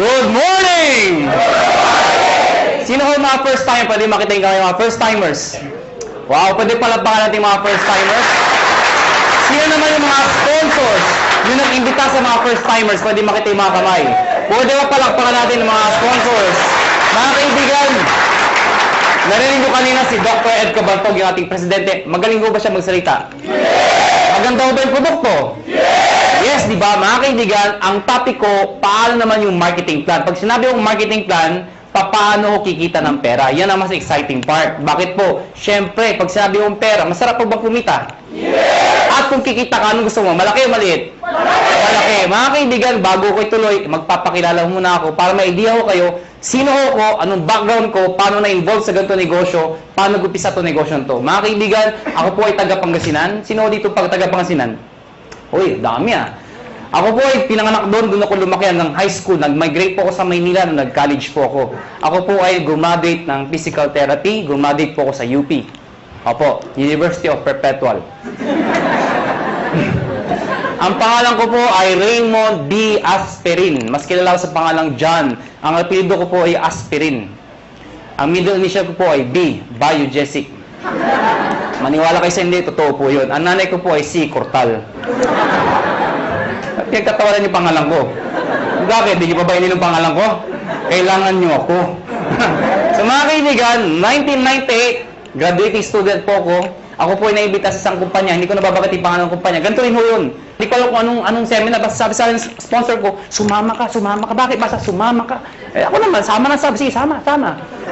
Good morning! Sino ho mga first time? Pwede makita yung mga first timers. Wow, pwede palapakan natin mga first timers. Sino naman yung mga sponsors? Yung nag-imbita sa mga first timers, pwede makita yung mga kamay. Pwede ba palakpakan natin yung mga sponsors? Mga kaibigan, narinig ko kanina si Dr. Ed Cabantog, yung ating presidente. Magaling ko ba siya magsalita? Maganda ba yung produkto? Yes, di ba? Mga kaibigan, ang topic ko, paano naman yung marketing plan? Pag sinabi yung marketing plan, paano ko kikita ng pera? Yan ang mas exciting part. Bakit po? Siyempre, pag sinabi yung pera, masarap po bang kumita? Yes! At kung kikita ka, anong gusto mo? Malaki o maliit? Malaki. Mga kaibigan, bago ko ituloy, magpapakilala muna ako para may idea ko kayo, sino ako, anong background ko, paano na-involve sa ganito negosyo, paano gupisa ito negosyo to. Mga kaibigan, ako po ay taga Pangasinan. Sino dito pag taga Pangasinan? Uy, dami ah. Ako po ay pinanganak doon ako lumaki ng high school. Nag-migrate po ako sa Maynila nung nag-college po ako. Ako po ay graduate ng physical therapy. Graduate po ako sa UP. Opo, University of Perpetual. Ang pangalan ko po ay Raymond B. Aspirin. Mas kilala ko sa pangalang John. Ang apelyido ko po ay Aspirin. Ang middle initial ko po ay B. Biogesic. Maniwala kayo sa hindi, totoo po yun. Ang nanay ko po ay C. Cortal. Pinagtatawanan yung pangalan ko. Bakit? Di pa ba yung pangalan ko? Kailangan nyo ako. So mga kaibigan, 1998, graduating student po ako. Ako po ay naimbita sa isang kumpanya. Hindi ko nababagat yung pangalan ng kumpanya. Ganito rin ho yun. Hindi ko alam kung anong seminar. Basta sabi sa akin, sponsor ko, sumama ka, sumama ka. Bakit? Basta sumama ka. Eh, ako naman, sama na sabi. Sige, sama.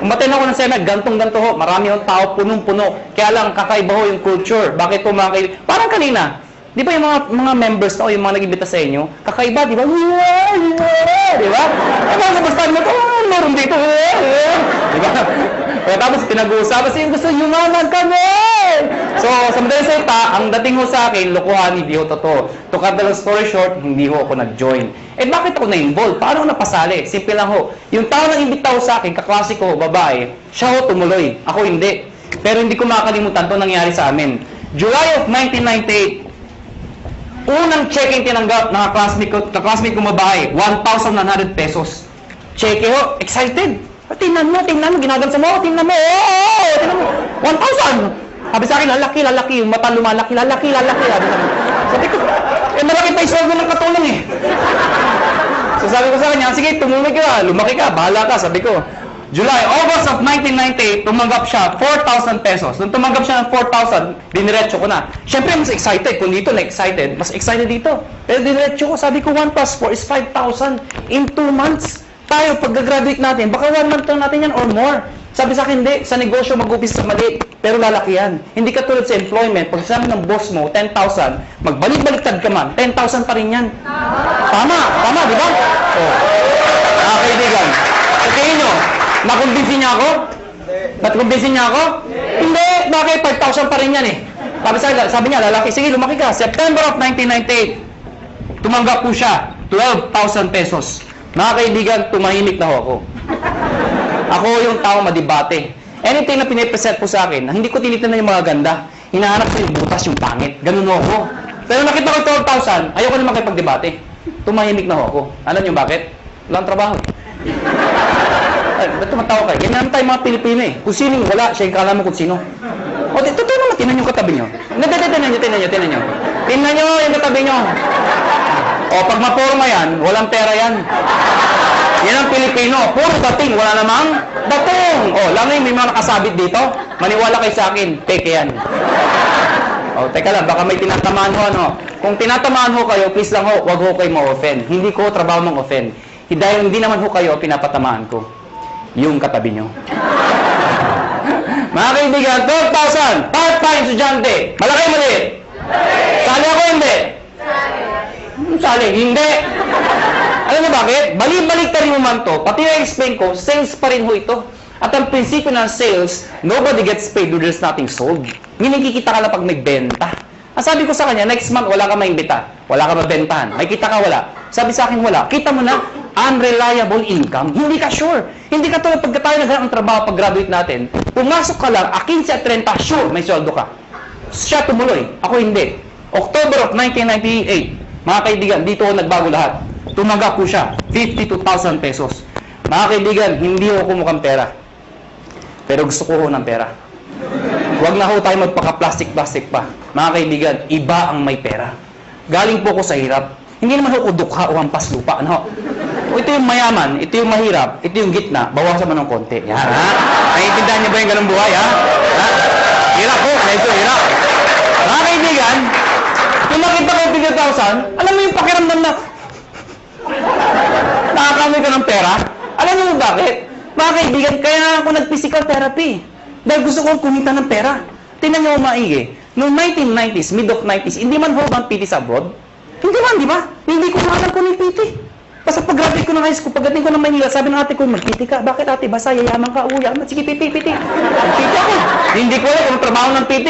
Umaten ako ng seminar, gantong-ganto ho. Marami yung tao, punong-puno. Kaya lang, kakaiba ho yung culture. Bakit po mga kaibigan? Parang kanina. Di ba yung mga members na o yung mga nag-imbita sa inyo, kakaiba, di ba? Di ba? Eh, mga kabastahan mo ito, meron dito. Di ba? Kaya tapos pinag-uusapan siya, gusto yumaman kami! So, sa madaling salita, ang dating ho sa akin, lokohan, hindi ho totoo. To cut the long story short, hindi ho ako nag-join. Eh, bakit ako na-involve? Paano ako napasali? Simple lang ho. Yung tao nang imbita ho sa akin, kaklase ko, babae, siya ho tumuloy. Ako hindi. Pero hindi ko makakalimutan ito nangyari sa amin. July of 1998, unang check-in tinanggap ng classmate ko babae, 1,900 pesos. Check ho, excited. Tingnan mo, ginagansa mo, tingnan mo, 1,000. Sabi sa akin, lalaki, yung mata lumalaki, lalaki. Sabi ko, malaki pa yung sweldo ng katulong eh. So sabi ko sa kanya, sige, tumulog ka, lumaki ka, bahala ka, sabi ko. August of 1998, tumanggap siya 4,000 pesos. Nung tumanggap siya ng 4,000, diniretso ko na. Siyempre, mas excited. Kung dito na-excited, mas excited dito. Pero diniretso ko, sabi ko, 1 plus 4 is 5,000 in 2 months. Tayo, pag-graduate natin, baka 1 month lang natin yan or more. Sabi sa akin, hindi. Sa negosyo, mag-upis sa mali. Pero lalaki yan. Hindi ka tulad sa employment. Pag sabi ng boss mo, 10,000, magbalik-baliktad ka man, 10,000 pa rin yan. Tama, di ba? Oh. Kaibigan. Sa tingin nyo, nakumbinsin niya ako? Nakumbinsin niya ako? Hindi. Bakit? 5,000 pa rin yan eh. Sabi niya, lalaki, sige, lumaki ka. September of 1998, tumanggap po siya, 12,000 pesos. Mga kaibigan, tumahimik na ho ako. Ako yung tao madibate. Anything na pinipresent po sa akin, hindi ko tinitingnan yung mga ganda. Hinahanap ko yung butas, yung pangit. Ganun ho ako. Pero nakita ko 12,000, ayoko na makipagdebate. Tumahimik na ho ako. Alam niyo bakit? Walang trabaho eh. Ba't tumatawa kayo? Ganyan naman tayo mga Pilipino eh. Kung sino wala, siya yung kala mo kung sino. O, totoo naman, tinan yung katabi nyo. Tinan nyo. Tinan nyo yung katabi nyo. O, pag maporma yan, walang pera yan. Yan ang Pilipino. Puro dating, wala namang dating. O, lang may mga nakasabit dito. Maniwala kayo sa akin, peke yan. O, teka lang, baka may tinatamaan ho, ano. Kung tinatamaan ho kayo, please lang ho, wag ho kayo ma-offend. Hindi ko trabaho mang-offend. Dahil hindi naman ho kayo pinapatamaan ko. Yung katabi nyo. Mga kaibigan, 12,000, part-time estudyante. Malaki maliit? Sali ako hindi? Sali, hindi. Alam mo bakit? Balik-balik rin mo man to. Pati na-explain ko, sales pa rin ho ito. At ang prinsipyo ng sales, nobody gets paid when there's nothing sold. Meaning kikita ka lang pag may benta. Ang sabi ko sa kanya, next month wala ka maimbita. Wala ka mabentahan. May kita ka wala. Sabi sa akin wala. Kita mo na, unreliable income. Hindi ka sure. Hindi ka tulad pagka tayo naghanap ng trabaho pag-graduate natin. Pumasok ka lang, 15 at 30, sure, may sweldo ka. Siya tumuloy. Ako hindi. October of 1998, mga kaibigan, dito ako nagbago lahat. Tumaga po siya, 52,000 pesos. Mga kaibigan, hindi ako mukhang pera. Pero gusto ko ng pera. Huwag na ho tayo magpaka-plastic-plastic pa. Mga kaibigan, iba ang may pera. Galing po ko sa hirap. Hindi naman ho dukha o hampas lupa. Ano? O ito yung mayaman, ito yung mahirap, ito yung gitna, bawasan mo ng konti. Yan, ha? Naiintindihan niyo ba yung ganung buhay, ha? Ha? Hirap po, medyo hirap. Mga kaibigan, kung nakita ko 50,000, alam mo yung pakiramdam na nakakamay ka ng pera? Alam mo bakit? Mga kaibigan, kaya ako nag-physical therapy. Dahil gusto ko kumita ng pera. Tingnan niyo maigi. Noong 1990s, mid of 90s, hindi man ho bang PT sa abroad? Hindi man, di ba? Hindi ko alam ko ng PT. Basta pag-graduate ko ng high school, pagdating ko ng Manila, sabi ng ate ko, mag-PT ka. Bakit ate? Basta yayaman ka, uya. Sige, PT. Mag-PT ako. Hindi ko alam kung trabaho ng PT.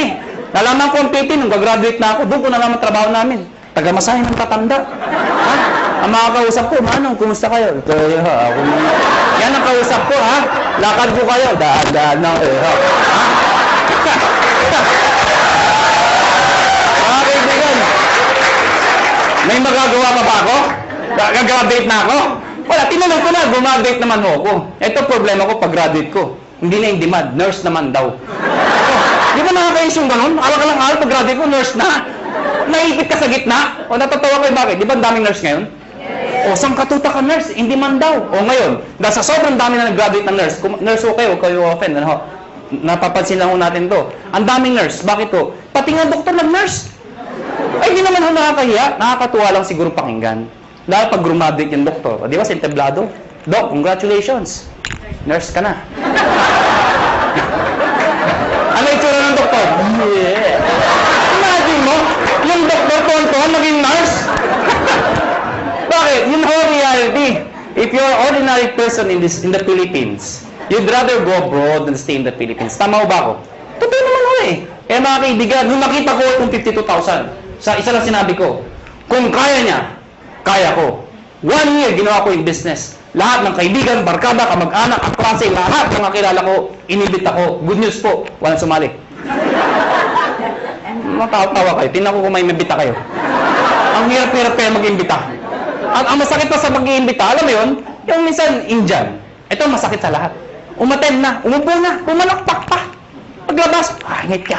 Nalaman ko ang PT nung gagraduate na ako. Doon ko nalaman trabaho namin. Taga-masahin ng tatanda. Ha? Ang mga kausap ko, Manong, kumusta kayo? Ito, ha? Ako yan ang kausap ko, ha? Lakad ko kayo. Daan na, ha? Mga kaibigan, may magagawa pa ba ako? Gagraduate na ako? Wala, tinanong ko na, gumagraduate naman ho ako. Ito problema ko pag-graduate ko. Hindi na yung demand, nurse naman daw. Di ba nakakayos yung ganun? Alang pag-graduate ko, nurse na. Naipit ka sa gitna? O natatawa kayo bakit? Di ba ang daming nurse ngayon? O saan katuta ka nurse? Hindi man daw. O ngayon, dahil sa sobrang dami na nag-graduate ng nurse, nurse okay, huwag kayo open. Ano? Napapansin lang ho natin to. Ang daming nurse. Bakit to? Pati nga doktor nag-nurse. Ay, di naman ho nakakahiya. Nakakatuwa lang siguro pakinggan. Dahil pag graduate yung doktor, di ba, sentablado? Doc, congratulations. Nurse ka na. Ano itsura ng doktor? Yeah. Imagine mo, yung doktor tuwan-tuwan naging nurse. Bakit? Yun ho reality. If you're an ordinary person in the Philippines, you'd rather go abroad than stay in the Philippines. Tama ho ba ako? Totoo naman ho eh. Kaya mga kaibigan, nung nakita ko itong 52,000, sa isa lang sinabi ko, kung kaya niya, kaya ko. 1 year, ginawa ko yung business. Lahat ng kaibigan, barkada, kamag-anak, kaklase, lahat ng kakilala ko, inibit ako. Good news po, walang sumali. Matawa kayo. Tingnan ko kung may mabita kayo. Ang hirap-hirap kayo mag-imbita. Ang masakit pa sa mag-iimbita, alam mo yun, yung minsan Indian. Ito masakit sa lahat. Umaten na, umupo na, pumalakpak pa. Paglabas, ngit ka.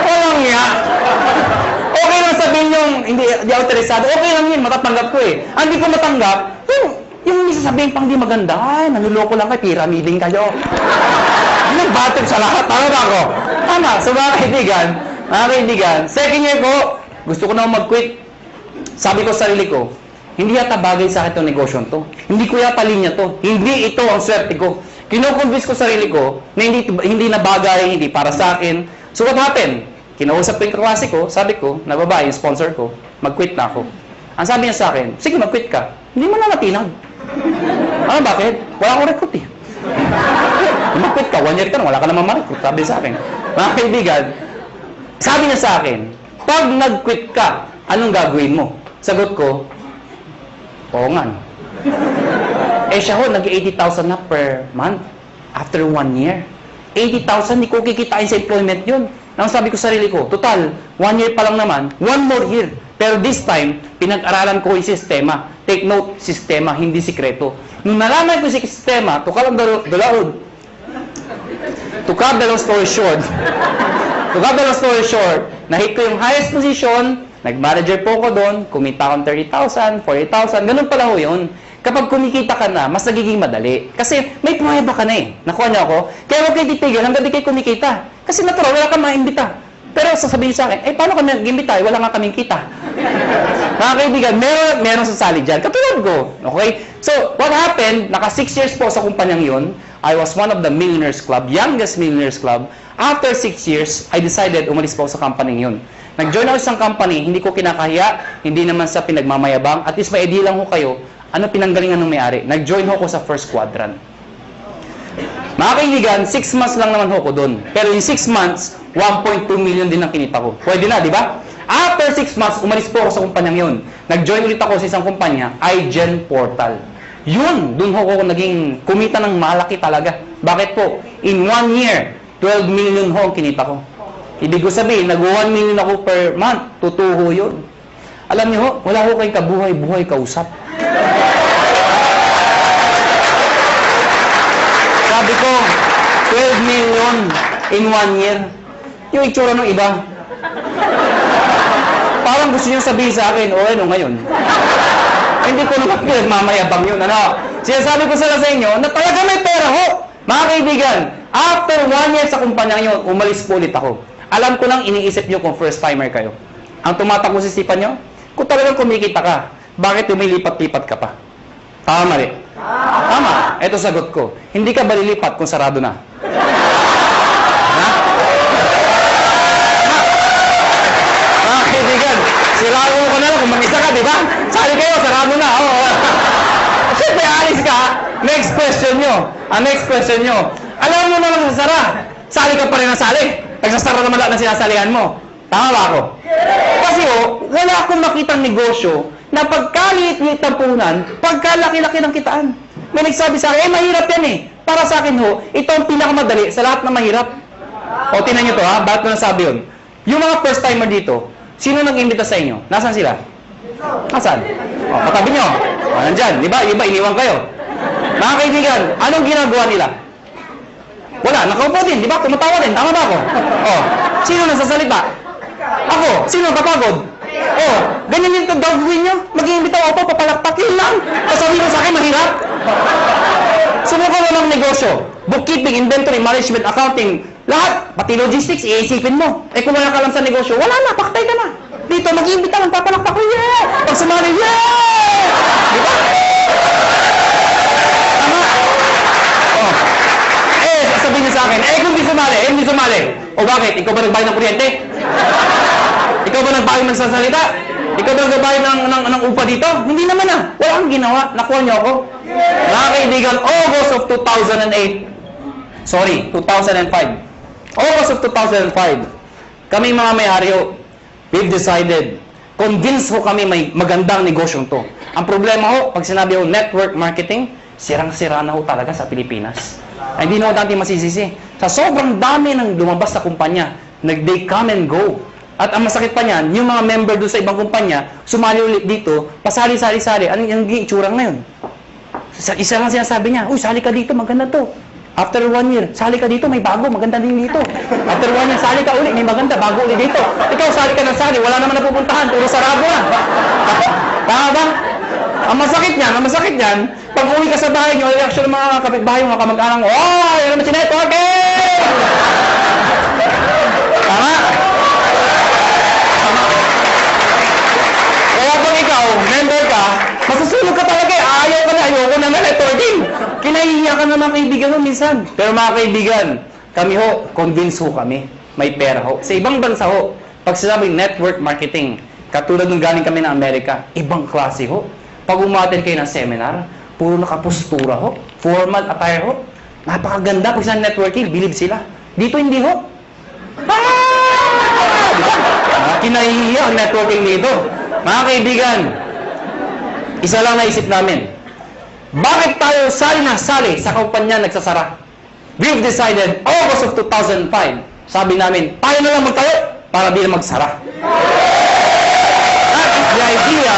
Walang nga. Okay lang sabihin yung hindi autorisado. Okay lang yun, matatanggap ko eh. Ang hindi ko matanggap, yung sasabihin pang di maganda, ay, nanuloko lang kayo, pyramiding kayo. Nag-battle sa lahat. Tama ba ako? Tama. So mga kaibigan, second year ko, gusto ko na mag-quit. Sabi ko sa sarili ko, hindi yata bagay sa akin itong negosyo to. Hindi ko yata linya to. Hindi ito ang swerte ko. Kino-convince ko sa sarili ko na hindi na bagay, hindi para sa akin. So what happened? Kinausap ko yung kaklase ko, sabi ko, na babae, yung sponsor ko, mag-quit na ako. Ang sabi niya sa akin, sige, mag-quit ka. Hindi mo na natinag. Ano, bakit? Wala akong recruit eh. Mag-quit ka, 1 year ka na, wala ka naman ma-recruit. Sabi sa akin. Mga kaibigan, sabi niya sa akin, pag nag-quit ka, anong gagawin mo? Sagot ko, oo nga. Eh siya ho, nag-80,000 na per month after 1 year. 80,000, hindi ko kikitain sa employment yun. Nang sabi ko sa sarili ko, total, 1 year pa lang naman, 1 more year. Pero this time, pinag-aralan ko yung sistema. Take note, sistema, hindi sikreto. Nung nalaman ko yung sistema, to cut the long story short, nahit ko yung highest position, nag-manager po ko doon, kumita akong 30,000, 40,000, ganun pala ho yun. Kapag kumikita ka na, mas nagiging madali. Kasi may pruweba ka na eh. Nakuha niyo ako? Kaya huwag kayo titigil hanggang di kayo kumikita. Kasi natural, wala kang maimbita. Pero sasabihin sa akin, paano kami nag-imbita? Wala nga kaming kita. Mga kaibigan, meron sasali dyan. Katulad ko. Okay? So, what happened, naka 6 years po sa kumpanyang yun. I was one of the millionaires club, youngest millionaires club. After 6 years, I decided umalis po sa company yun. Nag-join ako sa isang company, hindi ko kinakahiya, hindi naman sa pinagmamayabang. At least may idea lang ko kayo, ano pinanggalingan ng may-ari? Nag-join ho ko sa first quadrant. Mga kaibigan, 6 months lang naman ho ko doon. Pero in 6 months, 1.2 million din ang kinita ko. Pwede na, di ba? After 6 months, umalis po ako sa kumpanyang yun. Nag-join ulit ako sa isang kumpanya, iGen Portal. Yun, doon ho ko naging kumita ng malaki talaga. Bakit po? In 1 year, 12 million ho ang kinita ko. Ibig ko sabihin, nag-1 million ako per month. Tutuho yun. Alam niyo ho, wala ho kayong kabuhay-buhay kausap. Sabi ko, 12 million in 1 year. Yung itsura ng iba. Parang gusto niyo sabihin sa akin, o ano ngayon? Hindi ko naman pinagmamayabang yun, ano? Sinasabi ko sila sa inyo na talaga may pera ho. Mga kaibigan, after 1 year sa kumpanya nyo, umalis po ulit ako. Alam ko lang iniisip nyo kung first timer kayo. Ang tumatakbo sa isipan nyo, kung talagang kumikita ka, bakit lumilipat-lipat ka pa? Tama, mali? Tama. Ito sagot ko. Hindi ka ba lilipat kung sarado na? Ha? Mga kaibigan, sirado ko na lang kung mag-isa ka, di ba? Sali kayo, sarado na. Oh. Siyempre, alis ka. Next question nyo. Ang next question nyo. Alam mo naman sa sara. Sali ka pa rin na sali. Nagsasara naman lahat na sinasalihan mo. Tama ba ako? Kasi wala akong makitang negosyo na pagkaliit-liit ng puhunan, pagkalaki-laki ng kitaan. May nagsabi sa akin, mahirap yan eh. Para sa akin ito ang pinakamadali sa lahat na mahirap. O, tinan nyo to ha, bakit ko nasabi yun? Yung mga first timer dito, sino nag-imbita sa inyo? Nasaan sila? Nasaan? O, katabi nyo. O, nandyan. Di ba? Iba, iniwan kayo. Mga kaibigan, anong ginagawa nila? Wala, nakaupo din, di ba? Tumatawa din, tama ba ako? Oh, sino nasasalita? Ako, sino kapagod? Oh, ganyan yung gagawin nyo? Mag-iimbita ako, papalakpakin lang. Kasabi mo sa akin, mahirap. Subukan mo ng negosyo. Bookkeeping, inventory, management, accounting, lahat, pati logistics, iisipin mo. Eh kung wala ka lang sa negosyo, wala na, paktay ka na. Dito, mag-iimbita lang, papalakpak ko, yeah! Pag sumali, yeah! Di ba? Sabihin niyo sa akin, kung hindi sumali. O bakit? Ikaw ba nagbayad ng kuryente? Ikaw ba nagbayad ng sasalita? Ikaw ba nagbayad ng upa dito? Hindi naman ah. Wala kang ginawa. Nakuha niyo ako. Mga kaibigan, August of 2008. Sorry, 2005. August of 2005. Kami mga may-ari we've decided, convinced ho kami may magandang negosyong to. Ang problema ho, pag sinabi ho network marketing, sirang-sira na ho talaga sa Pilipinas. Ay, hindi na ho natin masisisi. Sa sobrang dami ng lumabas sa kumpanya, they come and go. At ang masakit pa niyan, yung mga member doon sa ibang kumpanya, sumali ulit dito, pasali-sali-sali. Anong itsura ngayon? Isa lang sinasabi niya, uy, sali ka dito, maganda to. After 1 year, sali ka dito, may bago, maganda din dito. After 1 year, sali ka ulit, may maganda, bago ulit dito. Ikaw, sali ka ng sali, wala naman napupuntahan, puro sarado na. Tama ba? Ang masakit niyan, pag uwi ka sa bahay nyo, reaction ng mga kapitbahay, mga kamag-anak, oh, yan naman si networking! Tama? Tama? Kaya pag ikaw, member ka, masusulog ka talaga eh, ayoko na networking. Kinahihiya ka naman kaibigan mo minsan. Pero mga kaibigan, kami ho, convince ho kami, may pera ho. Sa ibang bansa ho, pag sinabing network marketing, katulad nung galing kami ng Amerika, ibang klase ho. Pag umaten kayo ng seminar, puro nakapostura ho, formal attire ho, napakaganda. Pag sa networking, believe sila. Dito hindi ho. Kinahihiya ang networking dito. Mga kaibigan, isa lang naisip namin, bakit tayo sali na sali sa kumpanya nagsasara? We've decided, August of 2005, sabi namin, tayo na lang magtayo para di na magsara. That is the idea,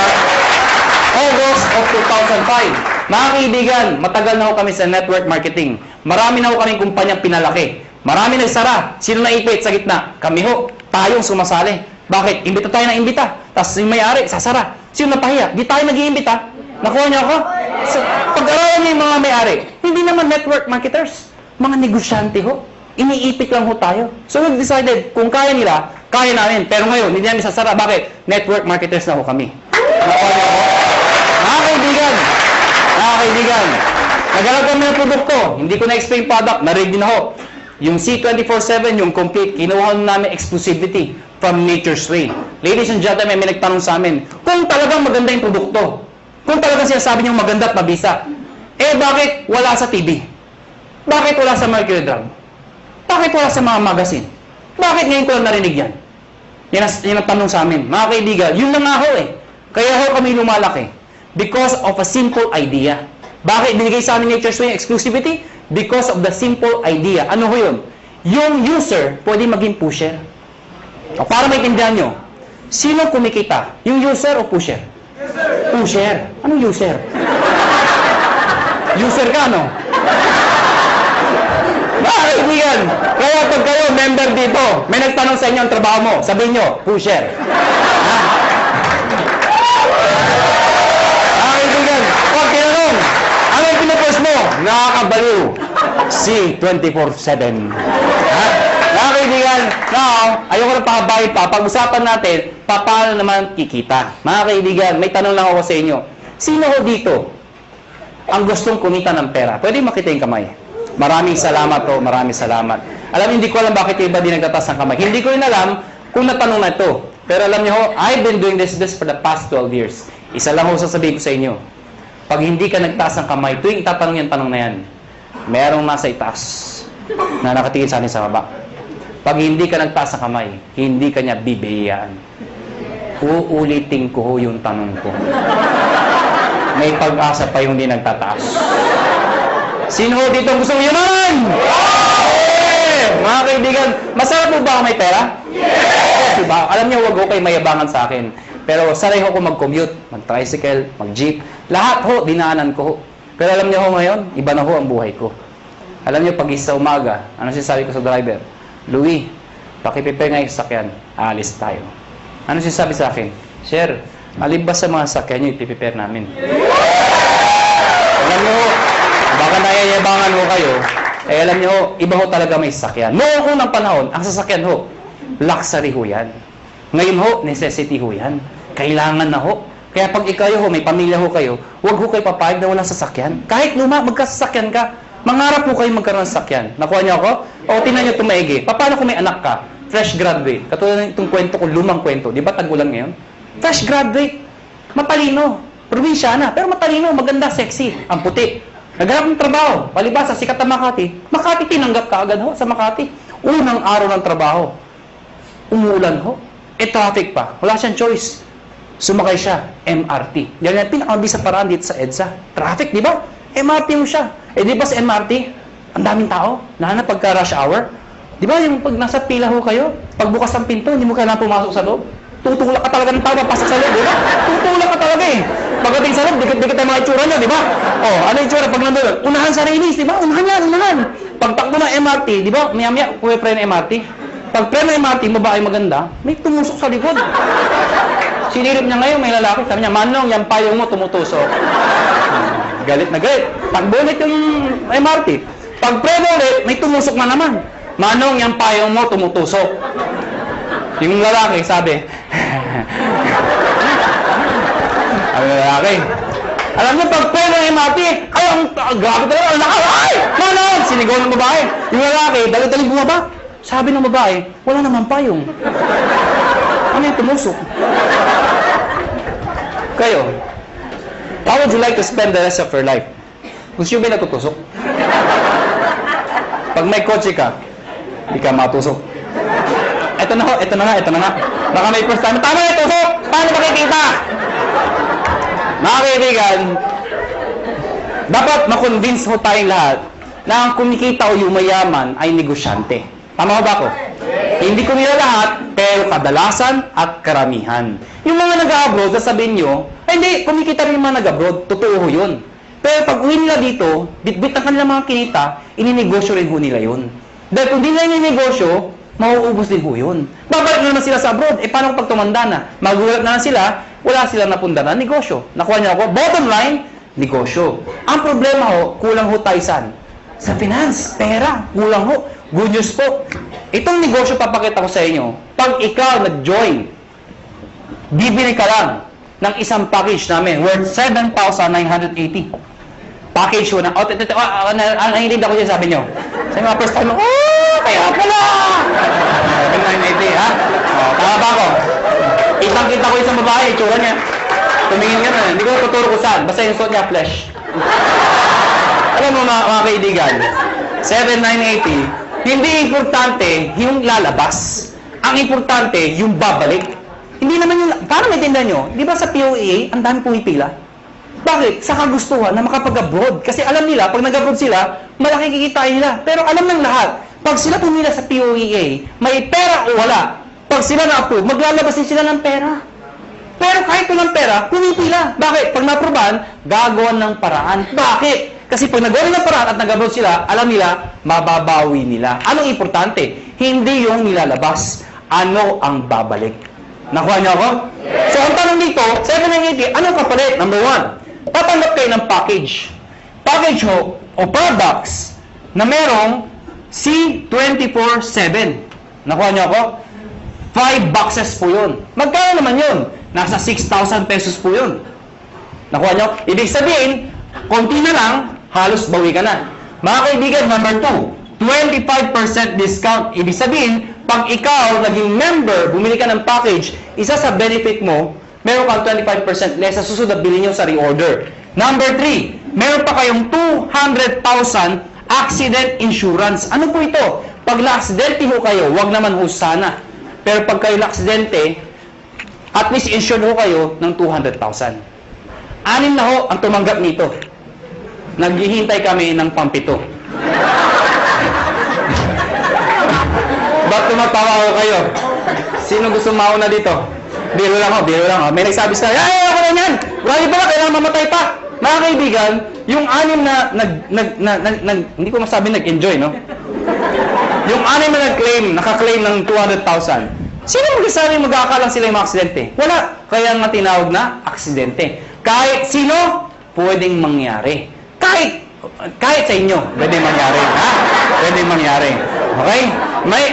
August of 2005. Mga kaibigan, matagal na ho kami sa network marketing. Marami na ho kaming kumpanyang pinalaki. Marami nagsara. Sino naipit sa gitna? Kami ho. Tayong sumasali. Bakit? Imbita tayo ng imbita. Tapos yung may-ari, sasara. Sino napahiya? Di tayo nag-iimbita. Nakuha niyo ako? So, pag-aralan niyo yung mga may-ari, hindi naman network marketers. Mga negosyante ho. Iniipit lang ho tayo. So we've decided, kung kaya nila, kaya namin. Pero ngayon, hindi namin sasara. Bakit? Network marketers na ho kami. Nakuha niyo ako? Mga kaibigan, naghanap kami ng produkto. Hindi ko na-explain product. Narinig din ako. Yung C24/7, yung complete, kinuha namin exclusivity from Nature's Way. Ladies and gentlemen, may nagtanong sa amin, kung talagang maganda yung produkto, kung talagang sinasabi niyong maganda at mabisa, bakit wala sa TV? Bakit wala sa Mercury Drug? Bakit wala sa mga magazine? Bakit ngayon ko lang narinig yan? Yan ang tanong sa amin. Mga kaibigan, yun lang nga ho eh. Kaya ho kami lumalaki. Because of a simple idea. Bakit binigay sa amin Nature's Way yung exclusivity? Because of the simple idea. Ano ho yun? Yung user pwede maging pusher. O para maintindihan nyo, Sino kumikita? Yung user o pusher? Pusher. Anong user? User ka, no? Kaibigan, kaya pag kayo member dito, may nagtanong sa inyo ang trabaho mo, sabihin nyo, pusher. Kaibigan, pag tinanong, ano yung pinupost mo? Nakakabaliw. Si 24/7. Kaibigan, now, ayoko na pahabayin pa. Pag-usapan natin, paano naman kikita. Mga kaibigan, may tanong lang ako sa inyo. Sino ho dito ang gustong kumita ng pera? Pwede makita yung kamay. Maraming salamat po, maraming salamat. Alam, hindi ko alam bakit iba din nagtatas ng kamay. Hindi ko rin alam kung natanong na ito. Pero alam niyo ho, I've been doing this for the past 12 years. Isa lang ho sasabihin ko sa inyo. Pag hindi ka nagtaas ng kamay, tuwing tatanong yung tanong na yan, merong nasa itaas na nakatingin sa atin sa baba. Pag hindi ka nagtaas ng kamay, hindi ka niya bibigyan. Uulitin ko ho yung tanong ko. May pag-asa pa yung hindi nagtataas. Sino ho dito gusto mo yaman? Mga kaibigan, masarap mo ba may pera? Yes! Diba? Alam niyo, huwag ho kayo mayabangan sa akin. Pero sanay ho ko mag-commute, mag-tricycle, mag-jeep. Lahat ho, dinaanan ko ho. Pero alam niyo ho ngayon, iba na ho ang buhay ko. Alam niyo, pag isa umaga, ano sinasabi ko sa driver? Louie, pakiprepare nga yung sasakyan. Alis tayo. Ano sinasabi sa akin? Sir, alin ba sa mga sasakyan nyo ipiprepare namin? Alam niyo ho, baka nayayabangan ho kayo, eh alam niyo ho, iba ho talaga may sasakyan. Noong unang panahon, ang sasakyan ho, luxury ho yan. Ngayon ho, necessity ho yan. Kailangan na ho. Kaya pag ikayo ho, may pamilya ho kayo, huwag ho kayo papayag na walang sasakyan. Kahit luma, magkasasakyan ka. Mangarap po kayo magkaroon ng sasakyan. Nakuha niyo ako? O tingnan niyo tumaigi. Paano kung may anak ka? Fresh graduate. Katulad itong kwento ko, lumang kwento. Di ba tag-ulan ngayon? Fresh graduate. Matalino. Probinsyana. Pero matalino, maganda, sexy. Ang puti. Naghanap ng trabaho. Palibasa, sikat na Makati. Makati, tinanggap ka agad ho sa Makati. Unang araw ng trabaho. Umuulan ho. E traffic pa. Wala siyang choice. Sumakay siya. MRT. Yan yung pinakamabisa paraan dito sa EDSA. Traffic, di ba? MRT mo siya. Eh di ba sa MRT, ang daming tao, lalo na pagka rush hour. Di ba yung pag nasa pila ho kayo, pagbukas ng pinto, hindi mo kailangan pumasok sa loob. Tutulak ka talaga ng tao, papasok sa loob, di ba? Tutulak ka talaga eh. Pagdating sa loob, dikit-dikit ang mga itsura nyo, di ba? Oh, ano yung itsura pag nandun? Unahan sa release, di ba? Unahan yan, unahan. Pagtakbo ng MRT, di ba? Maya-maya, pre ng MRT. Pag pre ng MRT, babae maganda, may tumusok sa likod. Sinirip niya ngayon, may lalaki. Sabi niya, Manong, yung payong mo tumutusok. Galit na galit. Takbo ulit yung MRT. Pag pre ulit, may tumusok na naman. Manong, yung payong mo tumutusok. Yung lalaki, sabi, ang lalaki, alam niyo, pag pre ng MRT, ay, ang grabe talaga, ang lakas, ay! Manong! Sinigaw ng babae. Yung lalaki, dali-dali bumaba. Sabi ng babae, wala naman payong. Ano yung tumusok? Kayo, how would you like to spend the rest of your life? Gusto nyo ba natutusok? Pag may kotse ka, hindi ka matusok. Ito na ho, ito na nga. Baka may first time, tama na tusok! Paano makikita? Mga kaibigan, dapat makonvince ho tayong lahat na ang kumikita o yumayaman ay negosyante. Tama ho ba ako? Hindi ko nila lahat, pero kadalasan at karamihan. Yung mga nag-abroad, sasabihin nyo, ay hindi, kumikita rin yung mga nag-abroad. Totoo ho yun. Pero pag uwi nila dito, bit-bit ang kanilang mga kinita, ininegosyo rin ho nila yun. Dahil kung di nila ininegosyo, mauubos din ho yun. Babalik na naman sila sa abroad. Eh paano pag tumanda na? Magulat na sila, wala silang napunda na negosyo. Nakuha niyo ako? Bottom line, negosyo. Ang problema ho, kulang ho tayo saan? Sa finance, pera, kulang ho. Good news po. Itong negosyo papakita ko sa inyo, pag ikaw nag-join, bibili ka lang ng isang package namin worth 7,980. Package ho na, nahilig ako siya sabi nyo. Sa mga first time, kaya pala! 7,980, ha? Tama ba ako? Kitang-kita ko isang babae, itsura niya. Tumingin ka na, hindi ko tuturo ko saan. Basta yung suot niya, flesh. Alam mo mga kaibigan, 7,980, hindi importante yung lalabas. Ang importante, yung babalik. Hindi naman yung... Paano maintindihan nyo? Di ba sa POEA, ang dami pumipila? Bakit? Sa kagustuhan na makapag-abroad. Kasi alam nila, pag nag-abroad sila, malaki kikitain nila. Pero alam ng lahat, pag sila pumila sa POEA, may pera o wala, Pag sila na-approve, maglalabas din sila ng pera. Pero kahit walang pera, pumipila. Bakit? Pag na-approvean, gagawa ng paraan. Bakit? Kasi pag nagawa ng paraan at nag-approve sila, alam nila, mababawi nila. Anong importante? Hindi yung nilalabas. Ano ang babalik? Nakuha niyo ako? So, ang tanong dito, 780, anong kapalit? Number 1, tatanggap kayo ng package. Package ho, o products, na merong C24/7. Nakuha niyo ako? 5 boxes po yun. Magkano naman yun? Nasa 6,000 pesos po yun. Nakuha niyo? Ibig sabihin, konti na lang, halos bawi ka na. Mga kaibigan, number 2, 25% discount. Ibig sabihin, pag ikaw naging member, bumili ka ng package, isa sa benefit mo, meron kang 25% less sa susunod na bilhin nyo sa reorder. Number 3, meron pa kayong 200,000 accident insurance. Ano po ito? Pag na-aksidente ho kayo, wag naman ho sana. Pero pag kayo na-aksidente, at least insured ho kayo ng 200,000. 6 na ho ang tumanggap nito. Naghihintay kami ng pampito. Ba't tumatawa ko kayo? Sino gusto mauna dito? Biro lang ho, biro lang ho. May nagsabi sa ay, ako na yan! Wala pala, kailangan mamatay pa! Mga kaibigan, yung 6 na hindi ko masabi nag-enjoy, no? Yung 6 na nag-claim, naka-claim ng 200,000. Sino magsasabi mag-aakalang sila yung mga aksidente? Wala. Kaya nga tinawag na aksidente. Kahit sino, pwedeng mangyari. Kahit sa inyo, pwedeng mangyari. Ha? Pwedeng mangyari. Okay?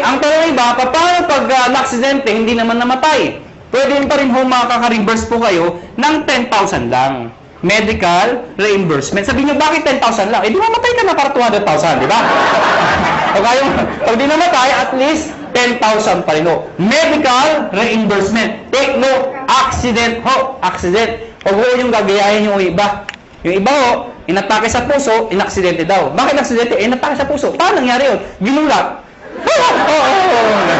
Ang tanong iba, paano pag na-aksidente, hindi naman namatay? Pwede pa rin ho makaka-reimburse po kayo ng 10,000 lang. Medical reimbursement. Sabihin nyo, bakit 10,000 lang? Eh, di mamatay ka na para 200,000, di ba? Pag di namatay, at least 10,000 pa rin ho. Medical reimbursement. Take note, accident ho. Accident. Huwag ho yung gagayahin yung iba. Yung iba ho, inatake sa puso, inaksidente daw. Bakit aksidente? Eh, inatake sa puso. Paano nangyari yun? Ginulat.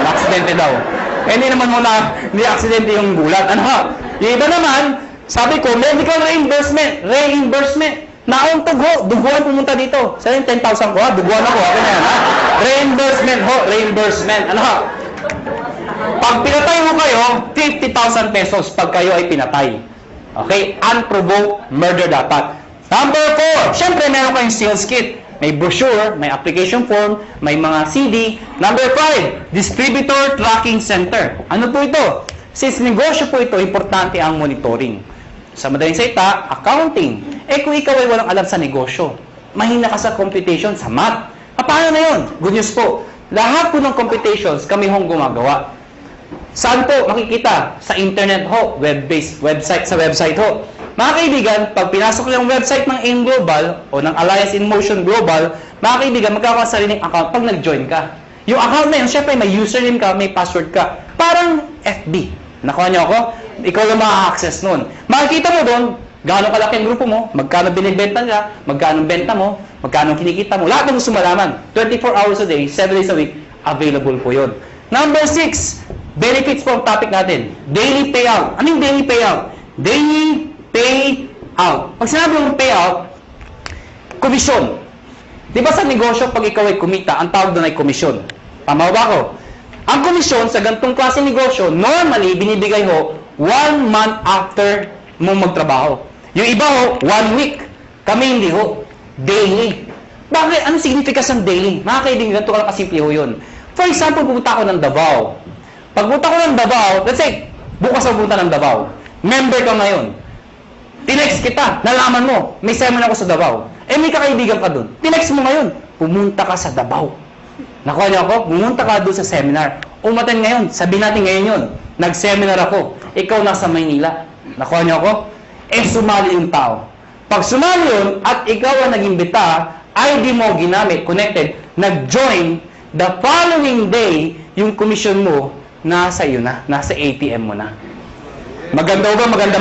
Aksidente daw. Eh, hindi naman mo na, hindi aksidente yung gulat. Ano ha? Yung iba naman, sabi ko, medical reimbursement. Reimbursement. Nauntog ho, duguan pumunta dito. Sa yung 10,000 ko ha, duguan ako. Ako na yan ha. Reimbursement ho, reimbursement. Ano ha? Pag pinatay mo kayo, 50,000 pesos pag kayo ay pinatay. Okay? Unprovoked murder dapat. Number 4, syempre meron kayong sales kit. May brochure, may application form, may mga CD. Number 5, distributor tracking center. Ano po ito? Since negosyo po ito, importante ang monitoring. Sa madaling salita, accounting. Eh kung ikaw ay walang alam sa negosyo, mahina ka sa computation, sa math, paano na yun? Good news po. Lahat po ng computations kami hong gumagawa. Saan po makikita? Sa internet ho, web-based, sa website ho. Mga kaibigan, pag pinasok yung website ng AIM Global o ng Alliance in Motion Global, mga kaibigan, magkakasariling account pag nag-join ka. Yung account na yun, syempre may username ka, may password ka. Parang FB. Nakuha niyo ako? Ikaw lang maka-access nun. Makikita mo doon, gaano kalaki ang grupo mo, magkano binibenta nila, magkano benta mo, magkano kinikita mo. Lahat ng gusto malaman. 24 hours a day, 7 days a week, available po yun. Number 6, benefits po ang topic natin. Daily payout. Ano yung daily payout? Daily payout. Pag sinabi mong payout, komisyon. Di ba sa negosyo, pag ikaw ay kumita, ang tawag doon ay komisyon. Tama ba ako? Ang komisyon sa ganitong klase negosyo, normally, binibigay ho 1 month after mo magtrabaho. Yung iba ho, 1 week. Kami hindi ho. Daily. Bakit? Anong significance ng daily? Mga kaibigan, ganito ka lang kasimple ho yun. For example, pupunta ako ng Davao. Pag pupunta ko ng Davao, let's say, bukas ako pupunta ng Davao. Member ka ngayon. Tinext kita, nalaman mo, may seminar ako sa Davao. Eh, may kakaibigan ka dun. Tinext mo ngayon, pumunta ka sa Davao. Nakuha niyo ako? Pumunta ka doon sa seminar. Umaten ngayon, sabihin natin ngayon yun. Nag-seminar ako. Ikaw nasa Maynila. Nakuha niyo ako? Eh, sumali yung tao. Pag sumali yun, at ikaw ang nag-imbita, ID mo ginamit, connected, nag-join, the following day, yung commission mo, nasa iyo na. Nasa ATM mo na. Maganda ba? Maganda.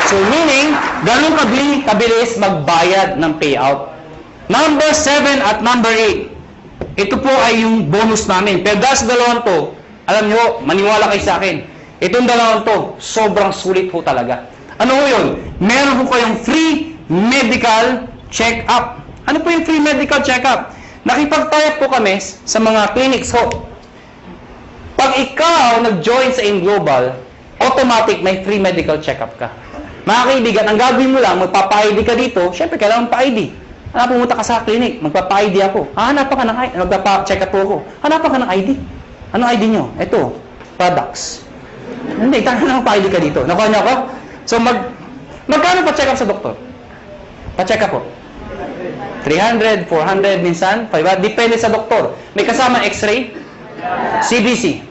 So, meaning, ganun kabilis magbayad ng payout. Number 7 at number 8. Ito po ay yung bonus namin. Pero dahil sa dalawang to, alam nyo, maniwala kayo sa akin. Itong dalawang to, sobrang sulit po talaga. Ano po yun? Meron po kayong free medical check-up. Ano po yung free medical check-up? Nakipag-tie po kami sa mga clinics ho. Pag ikaw nag-join sa AIM Global, automatic may free medical check-up ka. Mga kaibigan, ang gagawin mo lang, magpapa-ID ka dito, syempre kailangan pa-ID. Pumunta ka sa clinic, magpapa-ID ako. Hanapan ka ng ID, magpapa-check up ako. Hanapan ka ng ID. Anong ID nyo? Ito, products. Hindi, tangan ng pa-ID ka dito. Nakuha niyo ako? So, magkano pa-check up sa doktor? Pa-check up po. 300, 400, minsan, 500. Depende sa doktor. May kasama x-ray, CBC,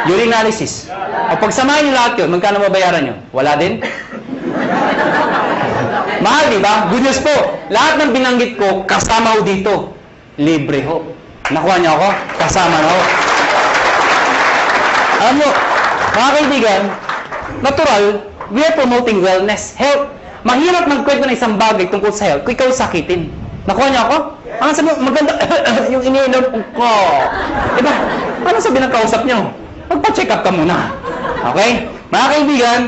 urine analysis. O pagsamahin nyo lahat yun, magkano mabayaran nyo? Wala din? Mahal, di ba? Good news po. Lahat ng binanggit ko, kasama ho dito. Libre ho. Nakuha niyo ako? Kasama na ho. Alam nyo, mga kaibigan, natural, we are promoting wellness, health. Mahirap magkwento ng isang bagay tungkol sa health kung ikaw sakitin. Nakuha niyo ako? Ano sabi mo? Maganda yung iniinom ko. Diba? Ano sabi ng kausap niyo? Magpa-check up ka muna. Okay? Mga kaibigan,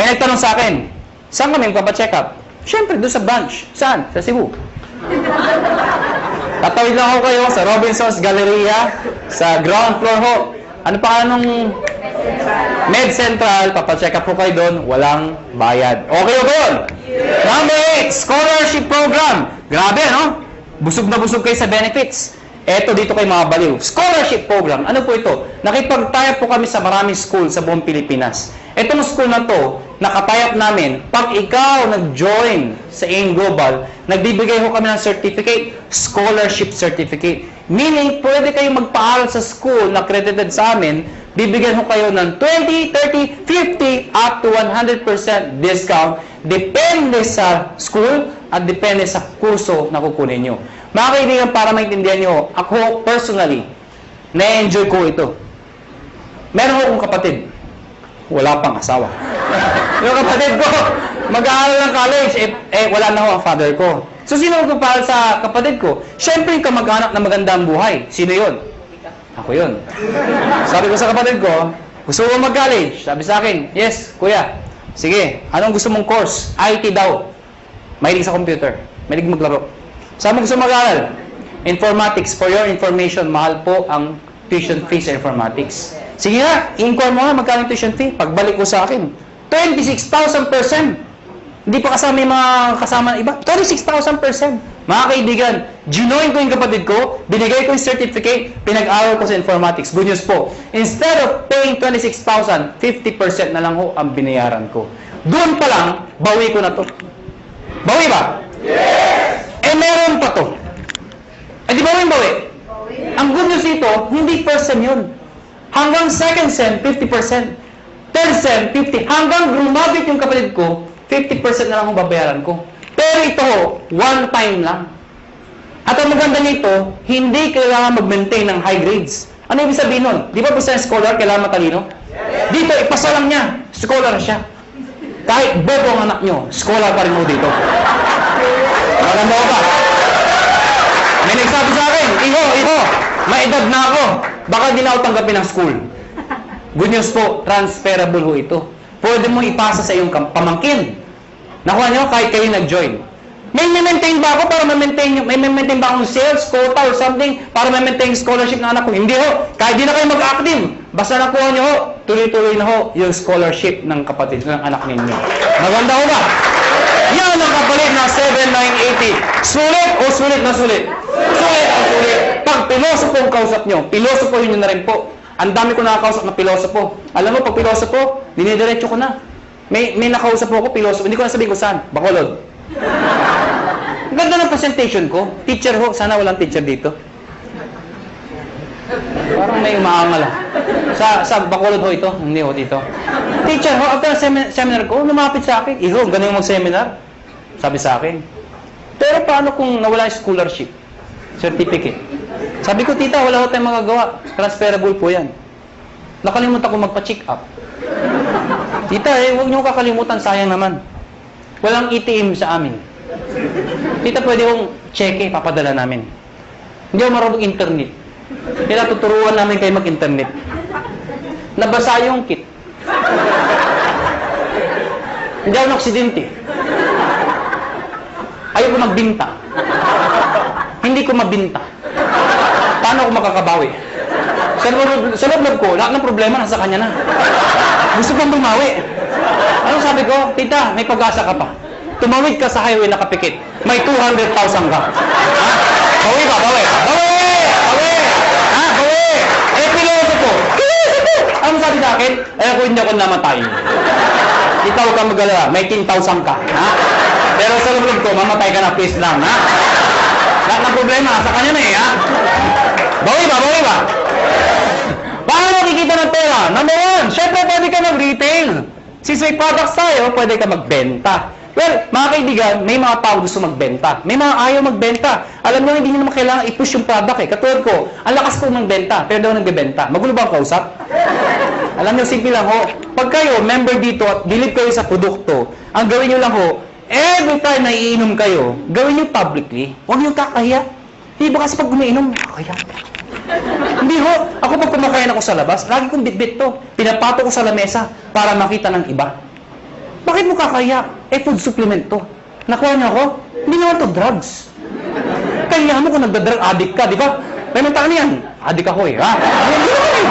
may nagtanong sa akin, saan kami magpapacheck up? Siyempre, doon sa branch. Saan? Sa Cebu. Tatawid lang ako kayo sa Robinson's Galleria, sa ground floor ho. Ano pa nung Med Central, papacheck up po kayo doon, walang bayad. Okay ba yun? Number 8, scholarship program. Grabe, no? Busog na busog kayo sa benefits. Eto dito kay mga baliw. Scholarship program. Ano po ito? Nakipag-tie-up po kami sa maraming school sa buong Pilipinas. Etong school na to, nakatayap namin, pag ikaw nag-join sa AIM Global, nagbibigay ho kami ng certificate, scholarship certificate. Meaning, pwede kayong magpaaral sa school na accredited sa amin, bibigyan ho kayo ng 20, 30, 50, up to 100% discount, depende sa school at depende sa kurso na kukunin nyo. Mga kaibigan, para maintindihan nyo, ako personally, na-enjoy ko ito. Meron ho akong kapatid. Wala pang asawa. Yung kapatid ko, mag-aaral ng college, wala na ho ang father ko. So, sino magpapahal sa kapatid ko? Siyempre, yung kamag-anak na magandang buhay. Sino yun? Ako yun. Sabi ko sa kapatid ko, gusto mo mag-college? Sabi sa akin, yes, kuya. Sige, anong gusto mong course? IT daw. Mahilig sa computer. Mahilig maglaro. Saan mo gusto mag-aaral? Informatics. For your information, mahal po ang tuition fee sa informatics. Sige nga, i-inquire mo nga magkano tuition fee. Pagbalik ko sa akin, 26,000%. Hindi pa kasama yung mga kasama ng iba. 26,000%. Mga kaibigan, ginoin ko yung kapatid ko, binigay ko yung certificate, pinag-aral ko sa informatics. Good news po. Instead of paying 26,000, 50% na lang ho ang binayaran ko. Doon pa lang, bawi ko na to. Bawi ba? Yes! Meron pa to. Di ba yung bawi? Ang good news ito, hindi first sem yun. Hanggang second sem, 50%. Third sem, 50%. Hanggang lumabit yung kapatid ko, 50% na lang ang babayaran ko. Pero ito, one time lang. At ang maganda nito, hindi kailangan mag-maintain ng high grades. Ano ibig sabihin nun? Di ba basta yung scholar, kailangan matalino? Dito, ipasa lang niya. Scholar siya. Kahit bobo ang anak nyo, scholar pa rin mo dito. Maganda ko ba? May nagsabi sa akin, Iho, may edad na ako. Baka di na ako tanggapin ng school. Good news po, transferable ho ito. Pwede mo ipasa sa iyong pamangkin. Nakuha nyo, kahit kayo nag-join. May maintain ba ako para may-maintain ba akong sales, quota, or something para may-maintain scholarship ng anak ko? Hindi ho. Kahit di na kayo mag-active. Basta nakuha nyo ho, tuloy-tuloy na ho yung scholarship ng kapatid, ng anak ninyo. Maganda ho ba? Yan ang kapalit na 7,980. Sulit o sulit na sulit? Sulit o sulit. Pag pilosopo ang kausap nyo, pilosopo yun na rin po. Ang dami ko nakakausap na pilosopo. Alam mo, pag pilosopo, dinidiretso ko na. May nakausap ko pilosopo. Hindi ko na sabihin ko saan. Bacolod. Ang ganda ng presentation ko. Teacher ho. Sana walang teacher dito. Parang may umaangal ah. Sa Bacolod ho ito. Hindi ho dito. Teacher ho, after seminar ko, lumapit sa akin. Iho, ganun yung mag-seminar. Sabi sa akin. Pero paano kung nawala yung scholarship? Certificate. Sabi ko, tita, wala ko tayong magagawa. Transferable po yan. Nakalimutan ko magpa-check up. Tita, huwag niyo kakalimutan, sayang naman. Walang ATM sa amin. Tita, pwede kong cheque, papadala namin. Hindi ako marunong internet. Kaya tuturuan namin kayo mag-internet. Nabasa yung kit. Hindi ako naksidente. Ayaw ko magbinta. Hindi ko mabinta. Paano ako makakabawi? Sa loob ko, lahat ng problema nasa kanya na. Gusto kong bumawi. Ano sabi ko? Tita, may pag-asa ka pa. Tumawid ka sa highway na kapikit. May 200,000 ka. Ha? Bawi ba? Bawi! Bawi! Bawi! Ha? Bawi! Eh, piloto ko. Ano sabi sa akin? Eh, ako hindi ako namatay. Tita, huwag kang mag-alala. May 10,000 ka. Ha? Pero sa loob ko, mamatay ka na, please lang. Ha? Lahat ng problema, sa kanya na eh. Ha? Bawi ba? Bawi ba? Paano nakikita ng pera? Number one, syempre pwede ka mag-retail. Since may products tayo, pwede ka magbenta. Well, mga kaibigan, may mga tao gusto magbenta. May mga ayaw magbenta. Alam nyo, hindi nyo naman kailangan i-push yung product eh. Katulad ko, ang lakas ko magbenta, pero daw nagbebenta. Magulo ba ang kausap? Alam nyo, simple lang ho. Pag kayo, member dito at believe kayo sa produkto, ang gawin nyo lang ho, every time na iinom kayo, gawin nyo publicly. Huwag nyo kakahiya. Hindi ba kasi pag umiinom, kakahiya. Hindi ho. Ako pag kumakain ako sa labas, lagi kong bitbit to. Pinapato ko sa lamesa para makita ng iba. Bakit mo kakaya? Eh, food supplement to. Nakuha niyo ako? Hindi naman to drugs. Kaya mo kung nagda-drug addict ka, di ba? May nagtaan yan. Addict ako eh, ha? Hindi naman eh.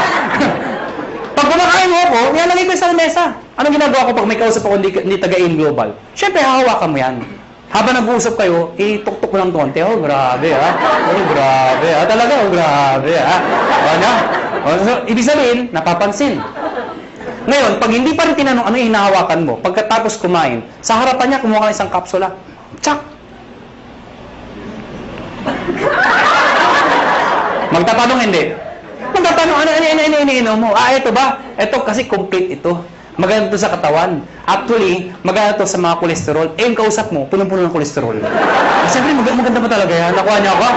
Pag kumakain mo ako, nilalagay ko sa lamesa. Anong ginagawa ko pag may kausap ako hindi taga-in global? Siyempre, hahawakan mo yan. Habang nag-uusap kayo, ituktok ko ng konti. Oh, grabe, ha? Oh, grabe, ha? Talaga, oh, grabe, ha? Ano? So, ibig sabihin, napapansin. Ngayon, pag hindi pa rin tinanong ano yung hinahawakan mo, pagkatapos kumain, sa harapan niya, kumuha ka ng isang kapsula. Tsak! Magtatanong hindi. Magtatanong, ano mo? Ah, ito ba? Ito kasi complete ito. Maganda to sa katawan. Actually, maganda to sa mga kolesterol. Eh, yung kausap mo, punong-puno ng kolesterol. Siyempre, maganda ba talaga yan? Nakuha niya ako?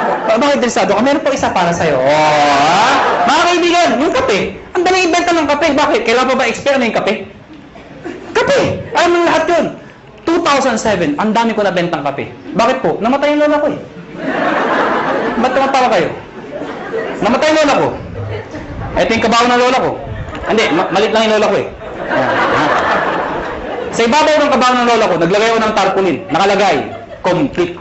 Bakit interesado ka? Meron pa isa para sa'yo. Oh, mga kaibigan, yung kape. Ang dami ibenta ng kape. Bakit? Kailan pa ba expire na yung kape? Kape! Alam mo lahat yun. 2007, ang dami ko nabentang kape. Bakit po? Namatay yung lola ko eh. Ba't tumatawa kayo? Namatay yung lola ko. Ito yung kabaw ng lola ko. Hindi, malit lang yung lola ko eh. Sa ibabaw ng kabaw ng lola ko, naglagay ako ng tarpaulin. Nakalagay, complete.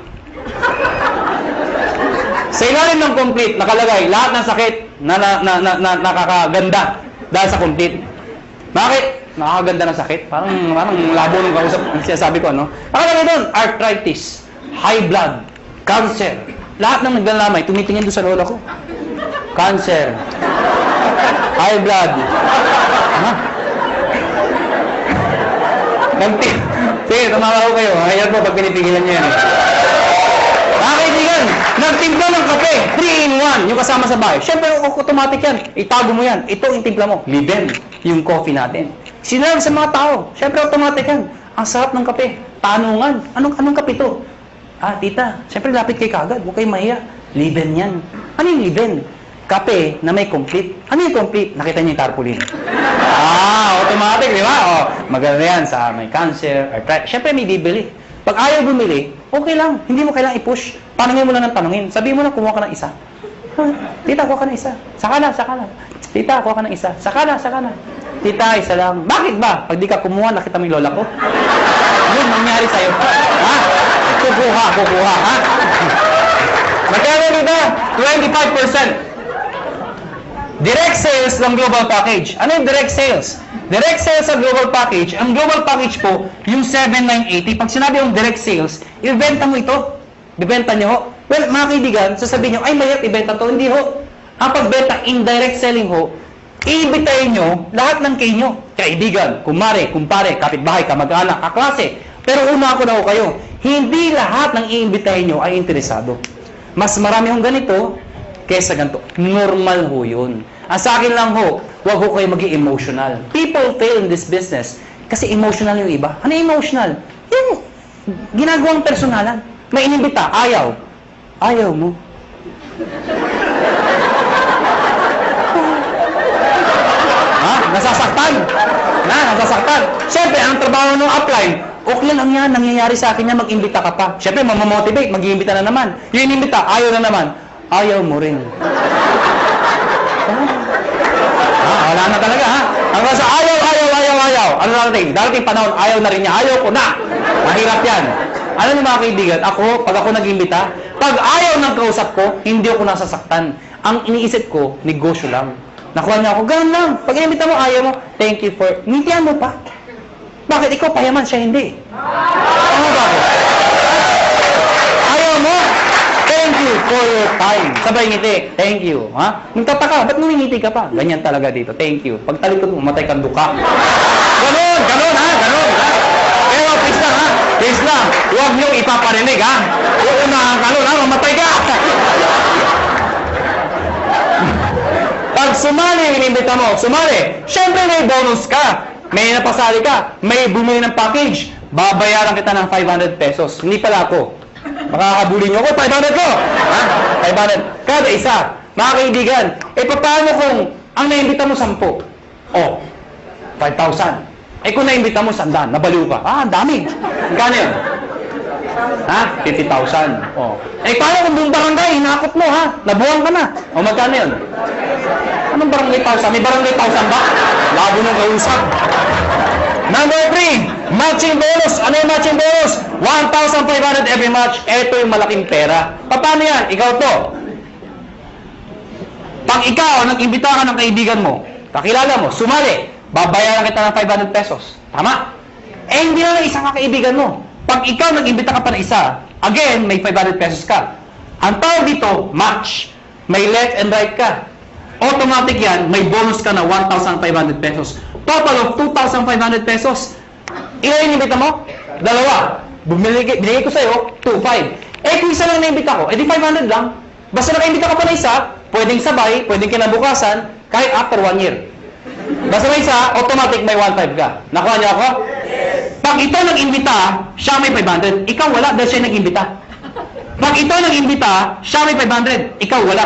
Sa ilalim ng complete, nakalagay, lahat ng sakit na nakakaganda dahil sa complete. Bakit? Nakakaganda ng sakit? Parang labo ng kausap, sinasabi ko, ano? Nakalagay doon, arthritis, high blood, cancer. Lahat ng naglalamay, tumitingin doon sa lola ko. Cancer, high blood. Ha? Sige, tumawa ko kayo. Ayan po pag pinipigilan nyo yan. Mga kaibigan, nagtimpla ng kape. 3-in-1. Yung kasama sa bahay. Siyempre, automatic yan. Itago mo yan. Ito yung timpla mo. Liben. Yung coffee natin. Sinarap sa mga tao. Siyempre, automatic yan. Ang sarap ng kape. Tanungan. Anong kape to? Ah, tita. Siyempre, lapit kay kagad. Huwag kayong mahiya. Liben yan. Ano yung liben? Kape na may complete. Ano yung complete? Nakita niyo yung tarpaulin. Automatic, di ba? Oh, maganda yan sa may cancer, arthritis. Siyempre, may bibili. Pag ayaw bumili, okay lang. Hindi mo kailangang i-push. Tanungin mo lang ng tanungin. Sabihin mo lang, kumuha ka ng isa. Tita, kuha ka ng isa. Saka na. Tita, kuha ka ng isa. Saka na. Tita, isa lang. Bakit ba? Pag di ka kumuha, nakita mo yung lola ko. Yun, nangyari sa'yo. Ha? Kukuha, ha? Magkano dito? 25%. Direct sales ng global package. Ano yung direct sales? Direct sales sa global package, ang global package po, yung 7,980. Pag sinabi yung direct sales, ibenta mo ito. Ibenta nyo ho. Well, mga kaibigan, sasabihin nyo, ay mahirap ibenta to. Hindi ho. Ang pagbenta, indirect selling ho, iibitayin nyo lahat ng kayo. Kaibigan, kumare, kumpare, kapitbahay, kamag-anak, kaklase. Pero una ako na ho kayo, hindi lahat ng iimbitahin nyo ay interesado. Mas marami hong ganito, kesa ganito. Normal ho yun. Ang sa akin lang ho, huwag ho kayo maging emotional. People fail in this business kasi emotional yung iba. Ano yung emotional? Yung ginagawang personalan. May inimbita, ayaw. Ayaw mo. Ha? Nasasaktan. Nasasaktan. Siyempre, ang trabaho ng upline, okay lang yan, nangyayari sa akin yan, mag-imbita ka pa. Siyempre, mamamotivate, mag-iimbita na naman. Yung inimbita, ayaw na naman. Ayaw mo rin. Wala na talaga, ha? Ang nasa ayaw. Ano darating panahon, ayaw na rin niya. Ayaw ko na. Mahirap yan. Alam niyo mga kaibigan, pag ako nag-imbita, Pag ayaw ng kausap ko, hindi ako nasasaktan. Ang iniisip ko, negosyo lang. Nakuha niya ako, ganun lang. Pag inimita mo, ayaw mo, thank you for... Ngintihan mo pa. Bakit ikaw payaman, siya hindi? Ano ba? Ayaw mo? Thank you for your time. Sabay ngiti, thank you. Ha? Nagtataka, ba't ngumingiti ka pa? Ganyan talaga dito, thank you. Pag talikod mo, matay kang duka. Ganon ha. Pero please lang ha, please lang. Huwag niyong ipaparinig ha. Uunahan ka nun ha, mamatay ka. Pag sumali, inimbita mo, sumali. Siyempre may bonus ka. May napasali ka. May bumili ng package. Babayaran kita ng 500 pesos. Hindi pala ako. Makakabuli niyo ako, 500 ko. Ha? 500. Kada isa. Mga kaibigan, paano kung ang naimbita mo 10? Oh, 5,000. Kung naimbita mo 100, nabaliw ka. Ang dami. Magkano yun? Ha? 50,000. Oh. Paano kung buong barangay, hinakot mo ha? Nabuwang ka na. O magkano yun? Anong barangay 1,000? May barangay 1,000 ba? Labo nung kausap. Number 3, matching bonus. Ano yung matching bonus? 1,500 every match. Ito yung malaking pera. Paano yan? Ikaw to. Pag ikaw, nag-imbita ka ng kaibigan mo, kakilala mo, sumali, babayaran kita ng 500 pesos. Tama? Hindi na isang kaibigan mo. Pag ikaw nag-imbita ka pa ng isa, again, may 500 pesos ka. Ang tawag dito, match. May left and right ka. Automatic yan, may bonus ka na 1,500 pesos. Total of 2,500 pesos. Ilan yung imbita mo? 2. Binigay ko sa'yo, 2,500. Kung isa lang na-imbita ko, di 500 lang. Basta naka-imbita ka pa na isa, pwedeng sabay, pwedeng kinabukasan, kahit after 1 year. Basta may isa, automatic may 1,500 ka. Nakuha niyo ako? Pag ito nag-imbita, siya may 500. Ikaw wala dahil siya nag-imbita. Pag ito nag-imbita, siya may 500. Ikaw wala.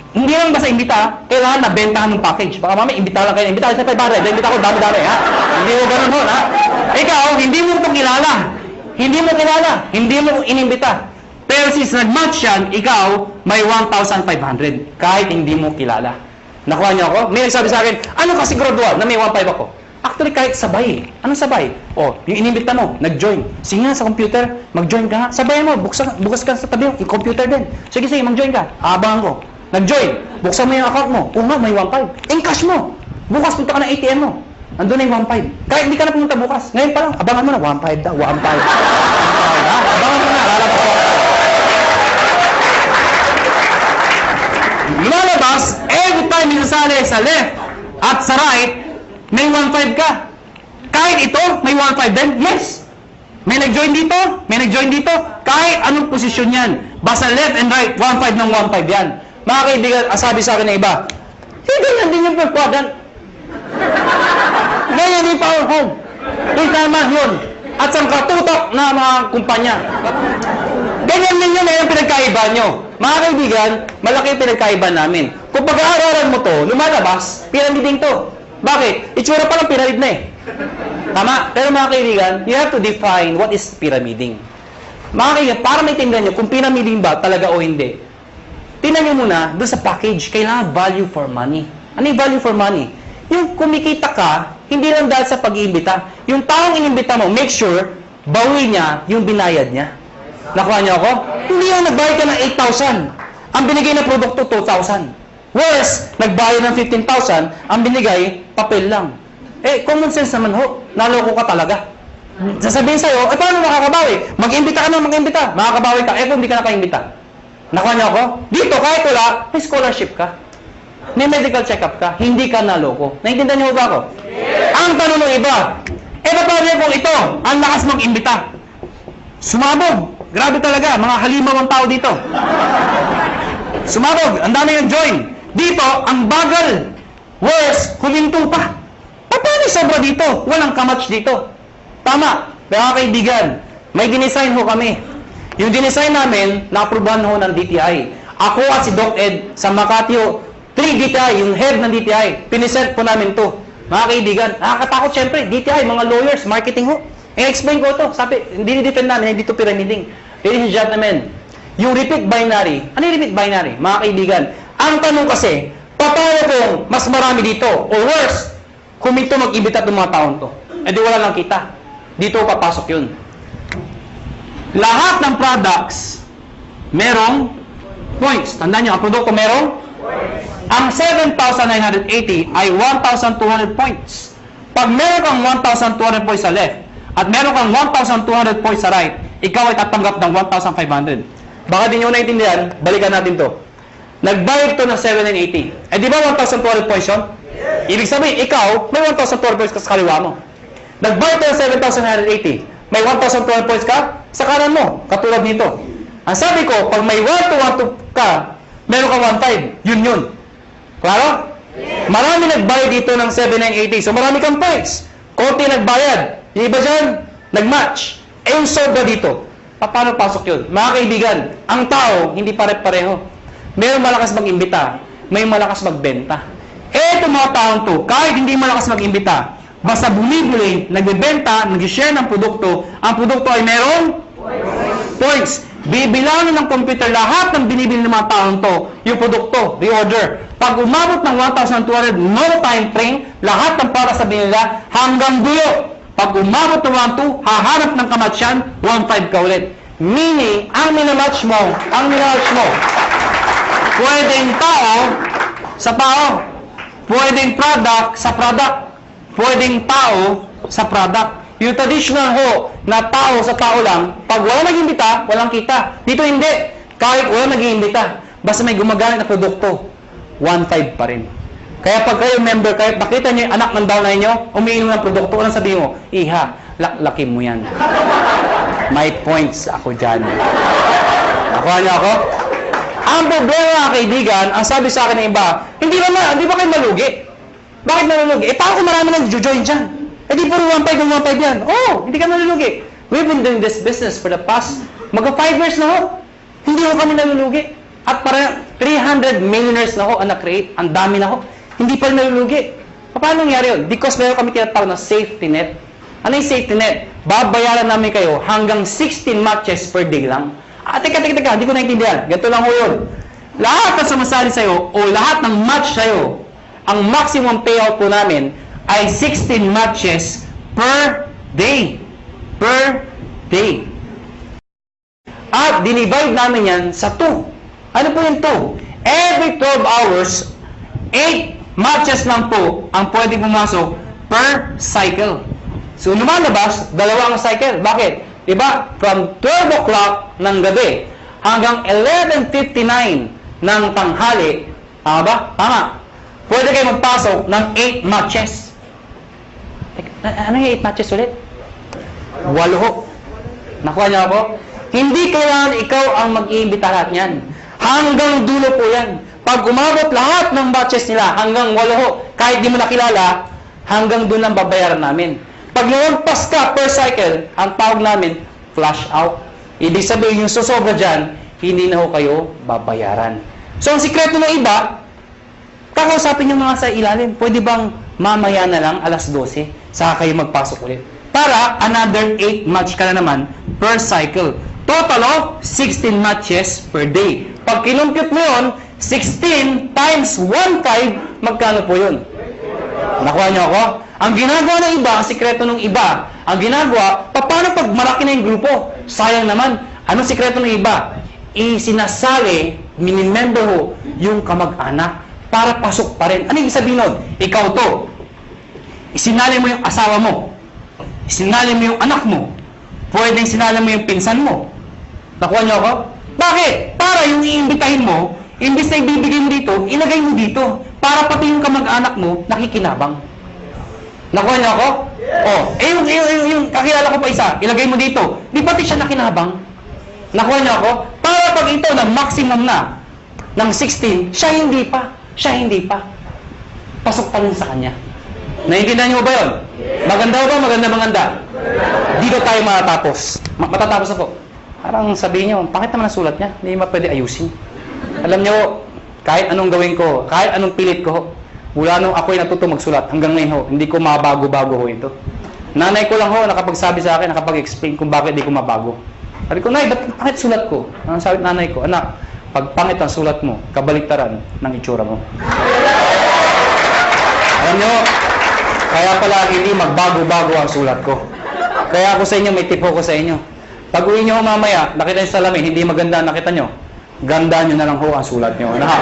Hindi lang basta imbita, kailangan na bentahan ng package. Baka mami, imbita lang kayo. Imbita sa 500. Imbita ko dami-dami, ha? Hindi mo ganun ho, ha? Ikaw, hindi mo ito kilala. Hindi mo inimbita. Pero since nag-match yan, ikaw, may 1,500. Kahit hindi mo kilala. Nakuha niyo ako? May nagsabi sa akin, ano kasi gradual na may 1,500 ako? Actually, kahit sabay. Anong sabay? Yung inimbita mo, nag-join. Sige nga sa computer, mag-join ka nga. Sabayan mo, bukas ka sa tabi, yung computer din. Sige, mag-join ka. Abangan ko. Nag-join. Buksan mo yung account mo. Nga, may 1,500. Encash mo. Bukas punta ka ng ATM mo. Andun na yung 1,500. Kahit hindi ka na pumunta bukas. Ngayon pa lang, abangan mo na 1,500 daw. 1,500. Abangan mo na. Lalabas ko. Lumalabas, every time minasali sa left at sa right, may 1,500 ka. Kahit ito, may 1,500 din. Yes. May nag-join dito, kahit anong posisyon yan. Basta left and right, 1,500 ng 1,500 yan. Mga kaibigan, sabi sa akin na iba, ganyan din yung per quadrant. Ganyan din power home. Tama yun. At sa katutok na mga kumpanya. Ganyan din yun yung pinagkaiba nyo. Mga kaibigan, malaki yung pinagkaiba namin. Kung pag-aaralan mo to, lumalabas, pyramiding to. Bakit? Itsura pa lang pyramid na eh. Tama? Pero mga kaibigan, you have to define what is pyramiding. Mga kaibigan, para maintindihan nyo kung pyramiding ba talaga o hindi, tingnan nyo muna, doon sa package, kailangan value for money. Ano yung value for money? Yung kumikita ka, hindi lang dahil sa pag-iimbita. Yung taong inimbita mo, make sure, bawi niya yung binayad niya. Nakuha niyo ako? Hindi yung nagbayad ka ng 8,000. Ang binigay na produkto, 2,000. Worse, nagbayad ng 15,000, ang binigay, papel lang. Common sense naman ho, naloko ka talaga. Sasabihin sa'yo, paano makakabawi? Mag-imbita ka na, mag-imbita. Makakabawi ka, kung hindi ka nakaimbita. Nakuha niyo ako? Dito, kahit wala, may scholarship ka. May medical check-up ka. Hindi ka naloko. Naintindihan niyo ba ako? Yes. Ang tanong ng iba, paano kung ito, ang lakas mag-imbita? Sumabog. Grabe talaga, mga halimaw ang tao dito. Sumabog, ang dami yung join. Dito, ang bagal. Worse, huminto pa. Paano sobra dito? Walang kamatch dito. Tama, mga kaibigan, may dinesign ho kami. Yung dinesign namin, na-aprobahan ho ng DTI. Ako at si Doc Ed sa Makati ho, 3 DTI, yung head ng DTI, pinisent po namin to. Mga kaibigan, nakakatakot syempre, DTI, mga lawyers, marketing ho. I-explain ko to, sabi, hindi ni-defend namin, hindi to pyramiding. Ladies and gentlemen, yung repeat binary, ano yung repeat binary? Mga kaibigan, ang tanong kasi, paano kung mas marami dito, or worse, kung ito mag-ibita ng mga taon to, di wala lang kita. Dito papasok yun. Lahat ng products merong points. Tandaan nyo, ang produkto merong? Ang 7,980 ay 1,200 points. Pag meron kang 1,200 points sa left, at meron kang 1,200 points sa right, ikaw ay tatanggap ng 1,500. Baka di nyo naintindihan, balikan natin to. Nagbayad to ng 7,980. Eh di ba 1,200 points yun? Ibig sabihin, ikaw, may 1,200 points ka sa kaliwa mo. Nagbayad to ng 7,980. May 1,200 points ka sa kanan mo, katulad nito. Ang sabi ko, pag may 1,212 ka, meron kang 1,500. Yun. Klaro? Marami nagbayad dito ng 7,980. So marami kang points. Konti nagbayad. Yung iba dyan, nag-match. Eh yung sobra dito. Paano pasok yun? Mga kaibigan, ang tao, hindi pare-pareho. Mayroong malakas mag-imbita. May malakas magbenta. Eh itong mga taong to, kahit hindi malakas mag-imbita, basta bumibili, nagbebenta, nag-share ng produkto, ang produkto ay merong points. Bibilangin ng computer lahat ng binibili ng mga taong to, yung produkto, reorder. Pag umabot ng 1,200, no time frame, lahat ng para sa binila hanggang dulo. Pag umabot ng 1,200, hahanap ng kamatsyan, 1,500 ka ulit. Meaning, ang minamatch mo, pwedeng tao sa tao, pwedeng product sa product, pwedeng tao sa product. Yung traditional ho, na tao sa tao lang, pag wala nag-imbita, walang kita. Dito hindi. Kahit wala nag-imbita, basta may gumagamit na produkto, 1,500 pa rin. Kaya pag kayo member, kahit nakita nyo yung anak ng downline nyo, umiinom ng produkto, anong sabihin mo? Iha, laki mo yan. May points ako dyan. Nakuha niyo ako? Ang problema, kaibigan, ang sabi sa akin ng iba, hindi ba kayo malugi? Bakit malulugi? Eh, paano kung marami nang join dyan? Eh, di puro 1,500 yan. Oh, hindi ka malulugi. We've been doing this business for the past, 5 years na ho. Hindi ho kami nalulugi. At para 300 millionaires na ho ang na-create. Ang dami na ho. Hindi pa rin nalulugi. Paano nangyari yun? Because meron kami tinatawag na safety net. Ano yung safety net? Babayaran namin kayo hanggang 16 matches per day lang. Teka, hindi ko naintindihan. Ganito lang ho yun. Lahat na sumasali sa'yo o lahat ng match sa'yo, ang maximum payout po namin ay 16 matches per day. Per day. At dinivide namin yan sa 2. Ano po yung 2? Every 12 hours, 8 matches lang po ang pwede pumasok per cycle. So, lumalabas, 2 ang cycle. Bakit? Diba? From 12 o'clock ng gabi hanggang 11:59 ng tanghali, tama ba? Tama. Pwede kayo magpasok ng 8 matches. Ano yung 8 matches ulit? 8 ho. Nakuha niyo ako? Hindi kailangan ikaw ang mag-iimbita lahat niyan. Hanggang dulo po yan. Pag umabot lahat ng matches nila, hanggang 8 ho, kahit di mo nakilala, hanggang doon ang babayaran namin. Pag nalagpas ka per cycle, ang tawag namin, flash out. Ibig sabihin, yung susobra dyan, hindi na ho kayo babayaran. So, ang sikreto ng iba, kakausapin yung mga sa ilalim. Pwede bang mamaya na lang, alas 12, saka kayo magpasok ulit. Para another 8 match ka na naman per cycle. Total of 16 matches per day. Pag kinumpute mo yun, 16 times 1,500, magkano po yun? Nakuha niyo ako? Ang ginagawa ng iba, ang sikreto ng iba, ang ginagawa, paano pag malaki na yung grupo? Sayang naman. Anong sikreto ng iba? Isinasali, minimember ho, yung kamag-anak para pasok pa rin. Ano yung sabihin nun? Ikaw to. Isinali mo yung asawa mo. Isinali mo yung anak mo. Pwedeng sinali mo yung pinsan mo. Nakuha niyo ako? Bakit? Para yung iimbitahin mo, imbis na ibibigay mo dito, ilagay mo dito. Para pati yung kamag-anak mo, nakikinabang. Nakuha niyo ako? Oh, yung kakilala ko pa isa, ilagay mo dito. Di pati siya nakinabang? Nakuha niyo ako? Para pag ito na maximum na ng 16, siya hindi pa. Pasok pa rin sa kanya. Naiintindihan niyo ba yun? Maganda ba? Maganda. Dito tayo matatapos. Matatapos ako. Parang sabihin niyo, bakit naman ang sulat niya? Hindi mo pwede ayusin. Alam niyo, kahit anong gawin ko, kahit anong pilit ko, mula nung ako'y natuto magsulat, hanggang ngayon ho, hindi ko mabago-bago ho ito. Nanay ko lang ho, nakapagsabi sa akin, nakapag-explain kung bakit hindi ko mabago. Sabi ko, Nay, bakit sulat ko? Ang sabi nanay ko, anak, pag pangit ang sulat mo, kabaliktaran ng itsura mo. Alam niyo, kaya pala hindi magbago-bago ang sulat ko. Kaya ako sa inyo, may tip ko sa inyo. Pag uwi nyo mamaya, nakita nyo sa salamin, hindi maganda, nakita nyo. Ganda nyo na lang ho ang sulat nyo. Ano ha?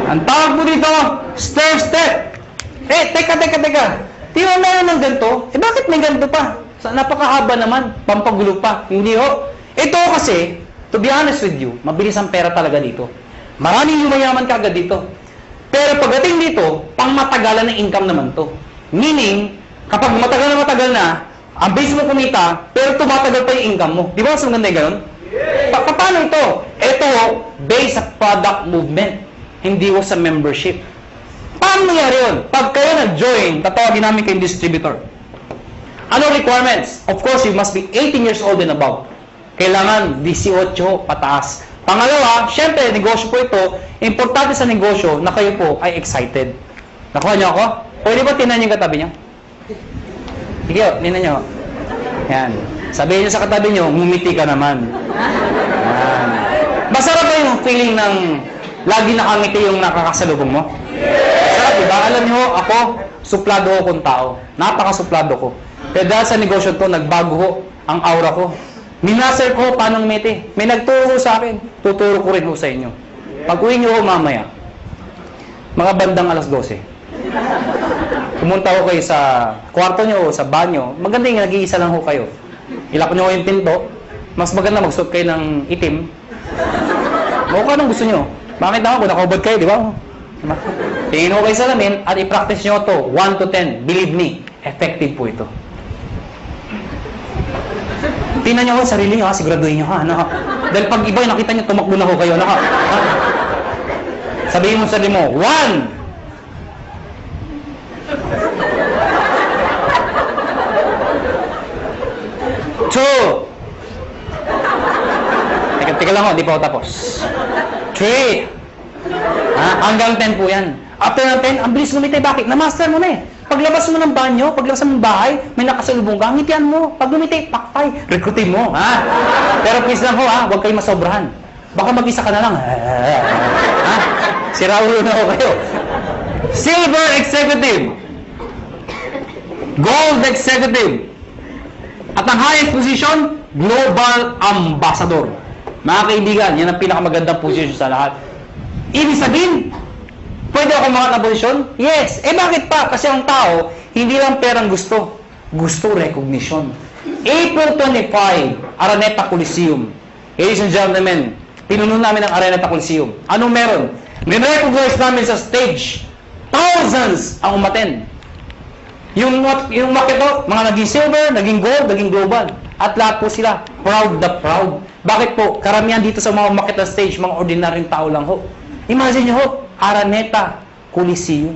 Ang tawag mo dito, stair step. Teka. Di ba meron ng ganito? Bakit may ganito pa? Napakahaba naman, pampagulo pa. Hindi ho. Ito kasi, to be honest with you, mabilis ang pera talaga dito. Maraming yumayaman kagad dito. Pero pagdating dito, pangmatagalan ng income naman to. Meaning, kapag matagal na, ang base mo kumita, pero tumatagal pa yung income mo. Di ba mas maganda yung ganun? Paano ito? Ito, based sa product movement. Hindi ko sa membership. Paano nangyari yun? Pag kayo nag-join, tatawagin namin kayong distributor. Ano requirements? Of course, you must be 18 years old and above. Kailangan 18 pataas. Pangalawa, syempre, negosyo po ito. Importante sa negosyo na kayo po ay excited. Nakuha niyo ako? Pwede ba tinan yung katabi niyo? Sige, tinan niyo. Yan. Sabihin niyo sa katabi niyo, ngumiti ka naman. Yan. Masarap ba yung feeling ng lagi nakangiti yung nakakasalubong mo? Masarap, diba? Alam niyo, ako, suplado akong tao. Napakasuplado ko. Pero dahil sa negosyo to, nagbago ko ang aura ko. Minaser ko paano ngumiti. May nagturo sa akin. Tuturo ko rin ho sa inyo. Pag uwi niyo ho mamaya, mga bandang alas 12. Pumunta ho kayo sa kwarto niyo o sa banyo. Maganda yung nag-iisa lang ho kayo. Ilak niyo ho yung pinto. Mas maganda magsuot kayo ng itim. O kung anong gusto niyo. Bakit naman kung nakaubad kayo, di ba? Tingin ho kayo sa salamin at i-practice nyo to 1 to 10. Believe me, effective po ito. Tingnan nyo ho, sarili nyo ha, siguraduhin nyo ha. Ano, ha? Dahil pag iba nakita nyo, tumakbo na ho kayo. Ano, ha? Sabihin mo sa sarili mo, 1! Teka lang ho, di pa ako tapos. 3. Hanggang 10 po yan. After ng 10, ang bilis lumiti. Bakit? Na-master mo na eh. Paglabas mo ng banyo, paglabas mo ng bahay, may nakasalubong ka, ngitian mo. Pag lumiti, pakpay, rekrutin mo. Ha? Pero please lang ho, ha? Huwag kayong masobrahan. Baka mag-isa ka na lang. Ha? Sira ulo na ho kayo. Silver Executive. Gold Executive. At ang highest position, Global Ambassador. Mga kaibigan, yan ang pinakamagandang position sa lahat. Ibig sabihin, pwede ako mga na posisyon? Yes. Bakit pa? Kasi ang tao, hindi lang perang gusto. Gusto recognition. April 25, Araneta Coliseum. Ladies and gentlemen, pinuno namin ang Araneta Coliseum. Anong meron? Ni-recognize namin sa stage. Thousands ang umaten. Yung makito, mga naging silver, naging gold, naging global. At lahat po sila, proud the proud. Bakit po? Karamihan dito sa mga makita stage, mga ordinaryong tao lang ho. Imagine nyo ho, Araneta Coliseum.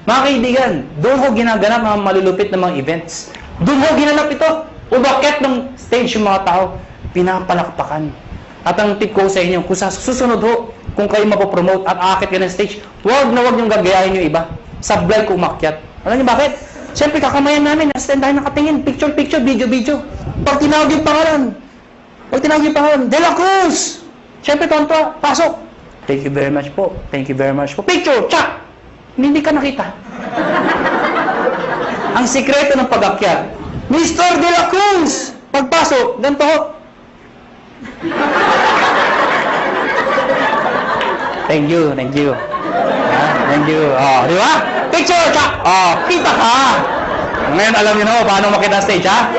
Mga kaibigan, doon ho ginaganap mga malulupit na mga events. Doon ho ginanap ito. Umakyat ng stage yung mga tao, pinapalakpakan. At ang tip ko sa inyo, kung sa susunod ho, kung kayo mapopromote at aakit ka ng stage, huwag niyong gagayahin yung iba. Sablay ko umakyat. Alam niyo bakit? Siyempre, kakamayan namin, nasa tayo nakatingin, picture, video. Pag tinawag yung pangalan, De La Cruz! Siyempre, tonto, pasok. Thank you very much po. Picture, tsak! Hindi ka nakita. Ang sikreto ng pag-akyat, Mr. De La Cruz! Pagpasok, ganito ho. Thank you. Thank you. Di ba? Picture, tsak! Kita ka! Ngayon, alam niyo na ho, paano makita stage, ha?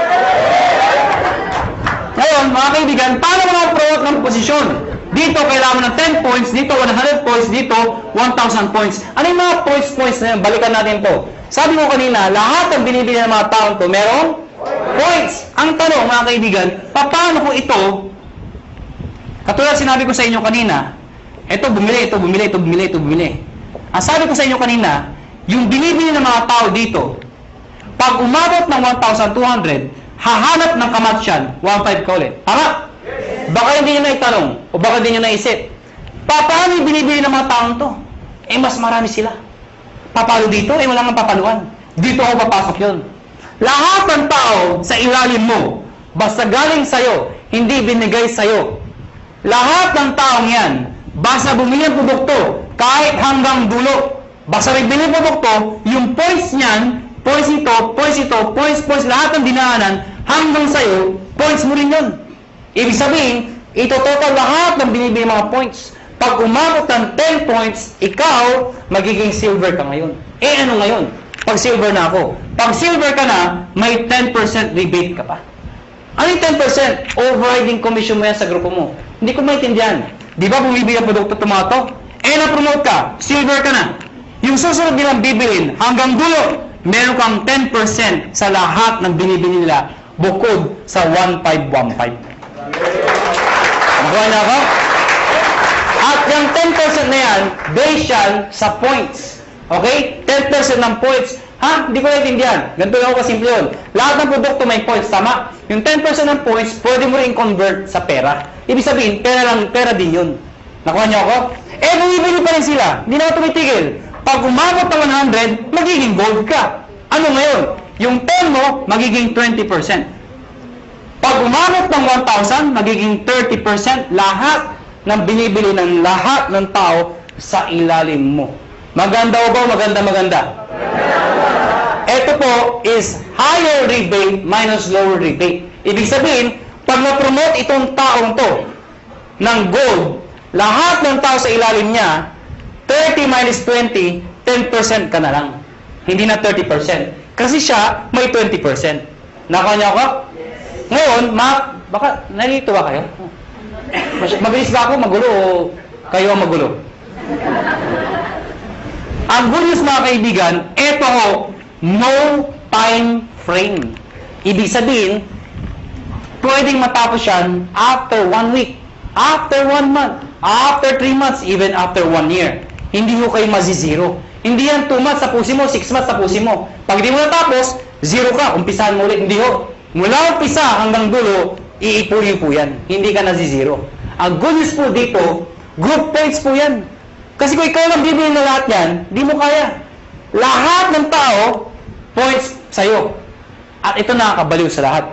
Ngayon, mga kaibigan, paano mga-promote ng posisyon? Dito, kailangan mo ng 10 points. Dito, 100 points. Dito, 1,000 points. Ano yung mga points na yun? Balikan natin to. Sabi ko kanina, lahat ng binibili ng mga taon to, merong points. Ang tanong, mga kaibigan, paano ko ito, katulad sinabi ko sa inyo kanina, ito bumili. Ang sabi ko sa inyo kanina, yung binibili ng mga tao dito, pag umabot ng 1,200, hahanap ng kamatsyan, 1,500 ka ulit. Tama? Baka hindi nyo na itanong, o baka hindi nyo naisip, paano yung binibili ng mga taong to? Mas marami sila. Papalo dito, wala nga papaluan. Dito ako papasok yun. Lahat ng tao sa ilalim mo, basta galing sa'yo, hindi binigay sa'yo. Lahat ng taong yan, basta bumili ng produkto, kahit hanggang dulo, basta may bili produkto, yung points niyan, points ito, points, lahat ng dinaanan, hanggang sa'yo, points mo rin yun. Ibig sabihin, ito total lahat ng binibigay mga points. Pag umabot ng 10 points, ikaw, magiging silver ka ngayon. Eh ano ngayon? Pag silver na ako. Pag silver ka na, may 10% rebate ka pa. Ano yung 10%? Overriding commission mo yan sa grupo mo. Hindi ko maintindihan. Di ba bumibili ang produkto tomato? Eh na-promote ka, silver ka na. Yung susunod nilang bibilin, hanggang dulo, meron kang 10% sa lahat ng binibili nila bukod sa 1515. Nakuha na ako? At yung 10% na yan, based yan sa points. Okay? 10% ng points. Ha? Hindi ko naiintindihan. Ganito lang ako kasimple yun. Lahat ng produkto may points, tama? Yung 10% ng points, pwede mo rin convert sa pera. Ibig sabihin, pera din yun. Nakuha niyo ako? Eh, bumibili pa rin sila. Hindi na ako tumitigil. Pag umabot ng 100, magiging gold ka. Ano ngayon? Yung 10 mo, magiging 20%. Pag umabot ng 1,000, magiging 30% lahat ng binibili ng lahat ng tao sa ilalim mo. Maganda o ba? Maganda. Ito po is higher rebate minus lower rebate. Ibig sabihin, pag na-promote itong taong to ng gold, lahat ng tao sa ilalim niya, 30 minus 20, 10% ka na lang. Hindi na 30%. Kasi siya, may 20%. Nakuha niyo ako? Ngayon, baka nalito ba kayo? Mabilis ba ako magulo o kayo ang magulo? Ang good news mga kaibigan, ito ho, no time frame. Ibig sabihin, pwedeng matapos yan after 1 week, after 1 month, after 3 months, even after 1 year. Hindi ho kayo mazizero. Hindi yan 2 months tapusin mo, 6 months tapusin mo. Pag di mo natapos, 0 ka, umpisahan mo ulit. Hindi ho. Mula umpisa hanggang dulo, iipunin po yan. Hindi ka nazizero. Ang good news po dito, group points po yan. Kasi kung ikaw lang bibili na lahat yan, di mo kaya. Lahat ng tao, points sa'yo. At ito nakakabaliw sa lahat.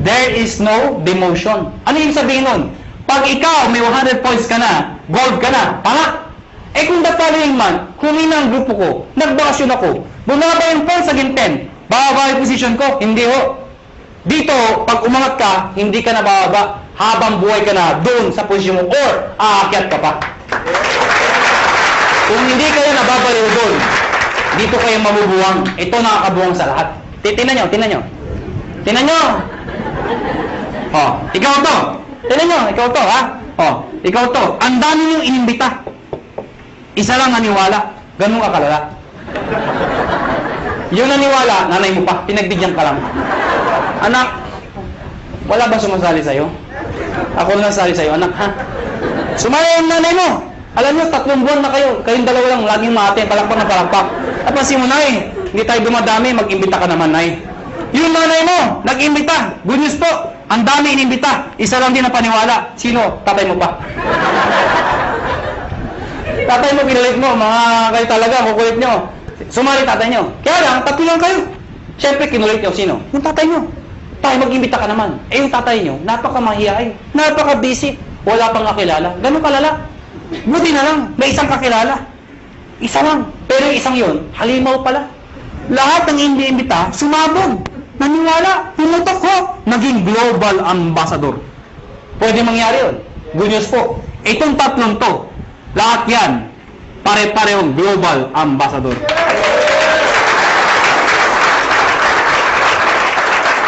There is no demotion. Ano yung sabihin nun? Pag ikaw may 100 points ka na, gold ka na, tama? Eh kung the following month, humina ang grupo ko, nagbakasyon ako, bumaba yung points naging 10, bababa yung position ko, hindi ho. Dito, pag umangat ka, hindi ka na bababa, habang buhay ka na doon sa posisyon mo, or aakyat ka pa. Kung hindi kayo nababaliw doon, dito kayo mabubuwang. Ito nakakabuwang sa lahat. Tingnan nyo. Oh, ikaw to. Tingnan nyo, ikaw to, ha? Oh, ikaw to. Ang dami niyong inimbita. Isa lang naniwala. Ganun ka kalala. Yung naniwala, nanay mo pa, pinagbigyan ka lang. Anak, wala ba sumasali sa'yo? Ako lang sali sa'yo, anak, ha? Sumaya yung nanay mo. Alam nyo, 3 buwan na kayo. Kayong dalawa lang, laging mate, palakpak na palakpak. Napansin mo, nay, hindi tayo dumadami, mag-imbita ka naman, nay. Yung nanay mo, nag-imbita. Good news po, ang dami inimbita. Isa lang din na paniwala. Sino? Tatay mo pa. Tatay mo, pinalit mo. Mga kayo talaga, kukulit nyo. Sumali tatay nyo. Kaya lang, 3 lang kayo. Siyempre, kinulit nyo. Sino? Yung tatay nyo. Tayo, mag-imbita ka naman. Eh, yung tatay nyo, napaka-mahihain. Napaka-busy. Wala pang kakilala. Ganun kalala. Buti na lang, may isang kakilala. Isa lang. Pero yung isang yun, halimaw pala. Lahat ng imbita, sumabog. Naniwala. Pumutok ko. Naging global ambassador. Pwede mangyari yun. Good news po. Itong 3 to, lahat yan, pare-parehong global ambassador.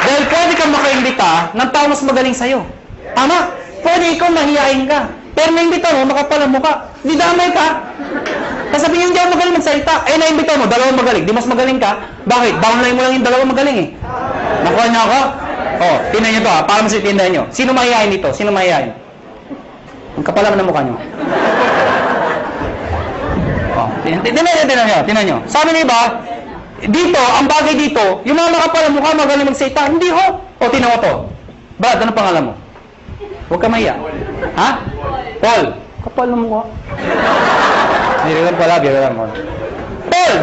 Dahil pwede kang makaimbita ng tao mas magaling sa'yo. Tama? Pwede ikaw mahihain ka. Pero naimbita mo, makapal ang mukha. Di damay ka. Kasabihin yung di ako magaling magsalita. Eh, naimbita mo, 2 magaling. Di mas magaling ka. Bakit? Downline mo lang yung 2 magaling eh. Nakuha niyo ako? Oh, tingnan niyo to ha. Para masitindahan niyo. Sino mahihain dito? Sino mahihain? Ang kapal naman ng mukha niyo. Oh, tingnan niyo. Sabi niyo ba, dito, ang bagay dito, yung mga makapal ang mukha, magaling magsalita. Hindi ho. O, tingnan mo to. Brad, ano pangalan mo? Huwag ka mahiya. Ha? Paul. Kapal ng mukha. Biro lang mo. Paul!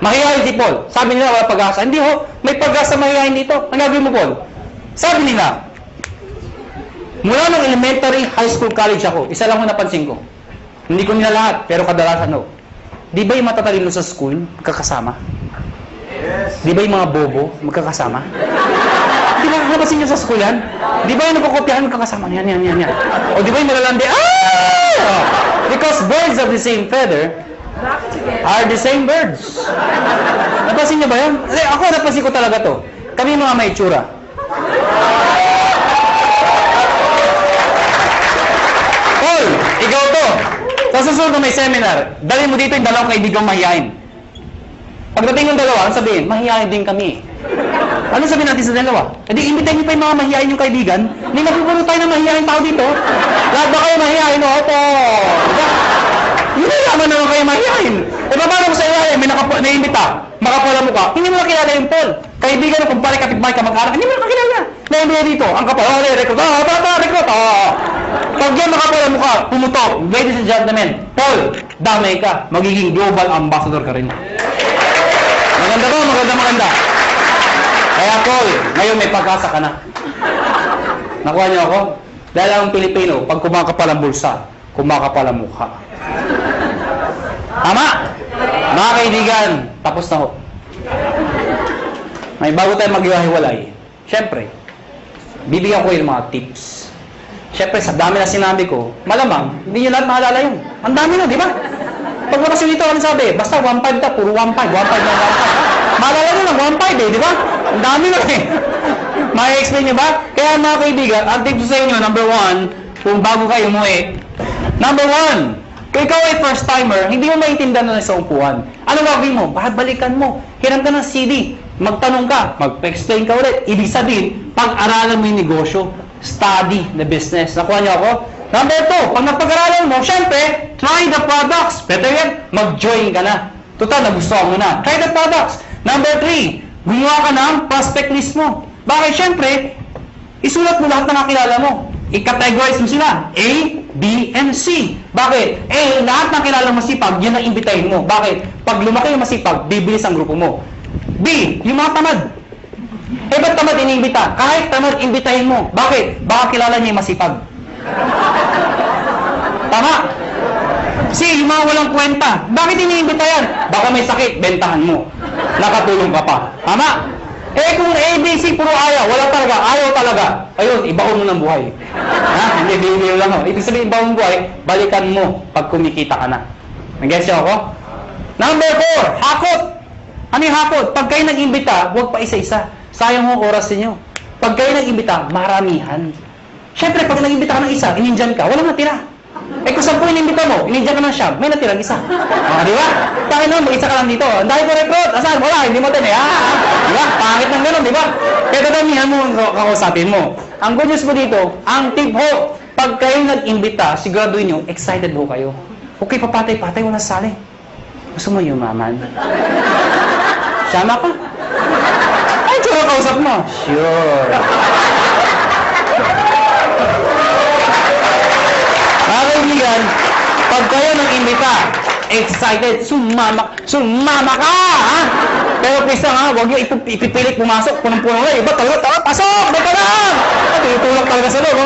Mahihayin si Paul. Sabi nila wala pag-asa. Hindi ho, may pag-asa mahihayin dito. Ang gagawin mo, Paul? Sabi nila, mula ng elementary, high school, college ako, isa lang ho napansin ko. Hindi ko nila lahat, pero kadalasan ho. Di ba yung matatalino sa school, kakasama? Di ba yung mga bobo, magkakasama? Di ba napasin nyo sa school yan? Di ba yung nagkukopyahan magkakasama? Yan. O di ba yung nalalandi? Because birds of the same feather are the same birds. Napasin nyo ba yan? Ako, napasin ko talaga to. Kami mga may itsura. Paul, ikaw to. Sa susunod na may seminar, dali mo dito yung dalawang kaibigang mahihain. Pagdating ng dalawa, ang sabihin, mahihain din kami. Ano sabihin natin sa dalawa? E di, imbitahin niyo pa yung mga mahihain yung kaibigan. Hindi napupuno tayo ng mahihain tao dito. Lahat ba kayo mahihain? Opo. Yun na naman naman kayo mahihain. E paano ko sa iyo, may naimbita, makapala mo ka, hindi mo nakilala yung Paul. Kaibigan na kumpare, kapitbahay ka, mag-anak, hindi mo nakilala. Naimbita dito, ang kapal, recruit, recruit, Pag yan makapala mo ka, pumutok, ladies and gentlemen, Paul, damay ka, magiging global ambassador ka rin. Maganda ba? Maganda. Kaya Paul, ngayon may pag-asa ka na. Nakuha niyo ako? Dahil ang Pilipino, pag kumakapal ang bulsa, kumakapal ang mukha. Tama? Mga kaibigan, tapos na ho. May bago tayo maghiwa-hiwalay. Siyempre, bibigyan ko yung mga tips. Siyempre, sa dami na sinabi ko, malamang, hindi nyo lahat maalala yun. Ang dami na, di ba? Pag wakas dito, ano sabi? Basta 1.5 ka, puro 1.5 na 1.5. Maalala nyo lang, 1.5 di ba? Ang dami na eh. May-explain nyo ba? Kaya mga kaibigan, ang tip ko sa inyo, number 1, kung bago kayo mo number 1, kung ikaw ay first timer, hindi mo maintindihan na sa upuan. Ano gagawin mo? Balikan mo. Hiram ka ng CD. Magtanong ka. Mag-explain ka ulit. Ibig sabihin, pag-aralan mo yung negosyo. Study the business. Nakuha niyo ako? Number 2, pag napag-aralan mo, syempre, try the products. Better yan, mag-join ka na. Total, nagustuhan mo na. Try the products. Number 3, gumawa ka ng prospect list mo. Bakit? Syempre, isulat mo lahat na nakilala mo. I-categorize mo sila. A, B, and C. Bakit? A, lahat ng kilala masipag, yun ang imbitahin mo. Bakit? Pag lumaki yung masipag, bibilis ang grupo mo. B, yung mga tamad. Ba't tamad iniimbita? Kahit tamad, imbitahin mo. Bakit? Baka kilala niya yung masipag. Tama? C, yung mga walang kwenta. Bakit iniimbita yan? Baka may sakit, bentahan mo. Nakatulong ka pa. Tama? Kung A, B, C, puro ayaw, wala talaga, ayaw talaga. Ayun, ibaon mo ng buhay. Hindi, bibiro lang ako. Ibig sabihin, ibaon mo buhay, balikan mo pag kumikita ka na. Nag-guess niyo ako? Number 4, hakot. Ano yung hakot? Pag kayo nag-imbita, huwag pa isa-isa. Sayang mo oras ninyo. Pag kayo nag-imbita, maramihan. Siyempre, pag nag-imbita ka ng isa, inindyan ka, walang natira. Kung 10 inimbita mo, inindyan ka ng siyam, may natirang isa. Di ba? Bakit naman, mag-isa ka lang dito. Ang dahil ko recruit, asan? Wala, hindi mo din Di ba? Pangit ng gano'n, di ba? Kaya dadamihan mo ang kakausapin mo. Ang good news mo dito, ang tip ho, pag kayo nag-imbita, siguraduhin nyo, excited ho kayo. Okay, papatay-patay, wala sali. Gusto mo yumaman? Siyama ka? Ay, tsura kausap mo. Sure. Mga kaibigan, pag kayo nag-imbita, excited, sumama ka, ha? Pero please lang, ha? Huwag nyo ipipilit pumasok, punong-puno na, iba talaga, pasok, may ka lang! Tinutulak talaga sa loob,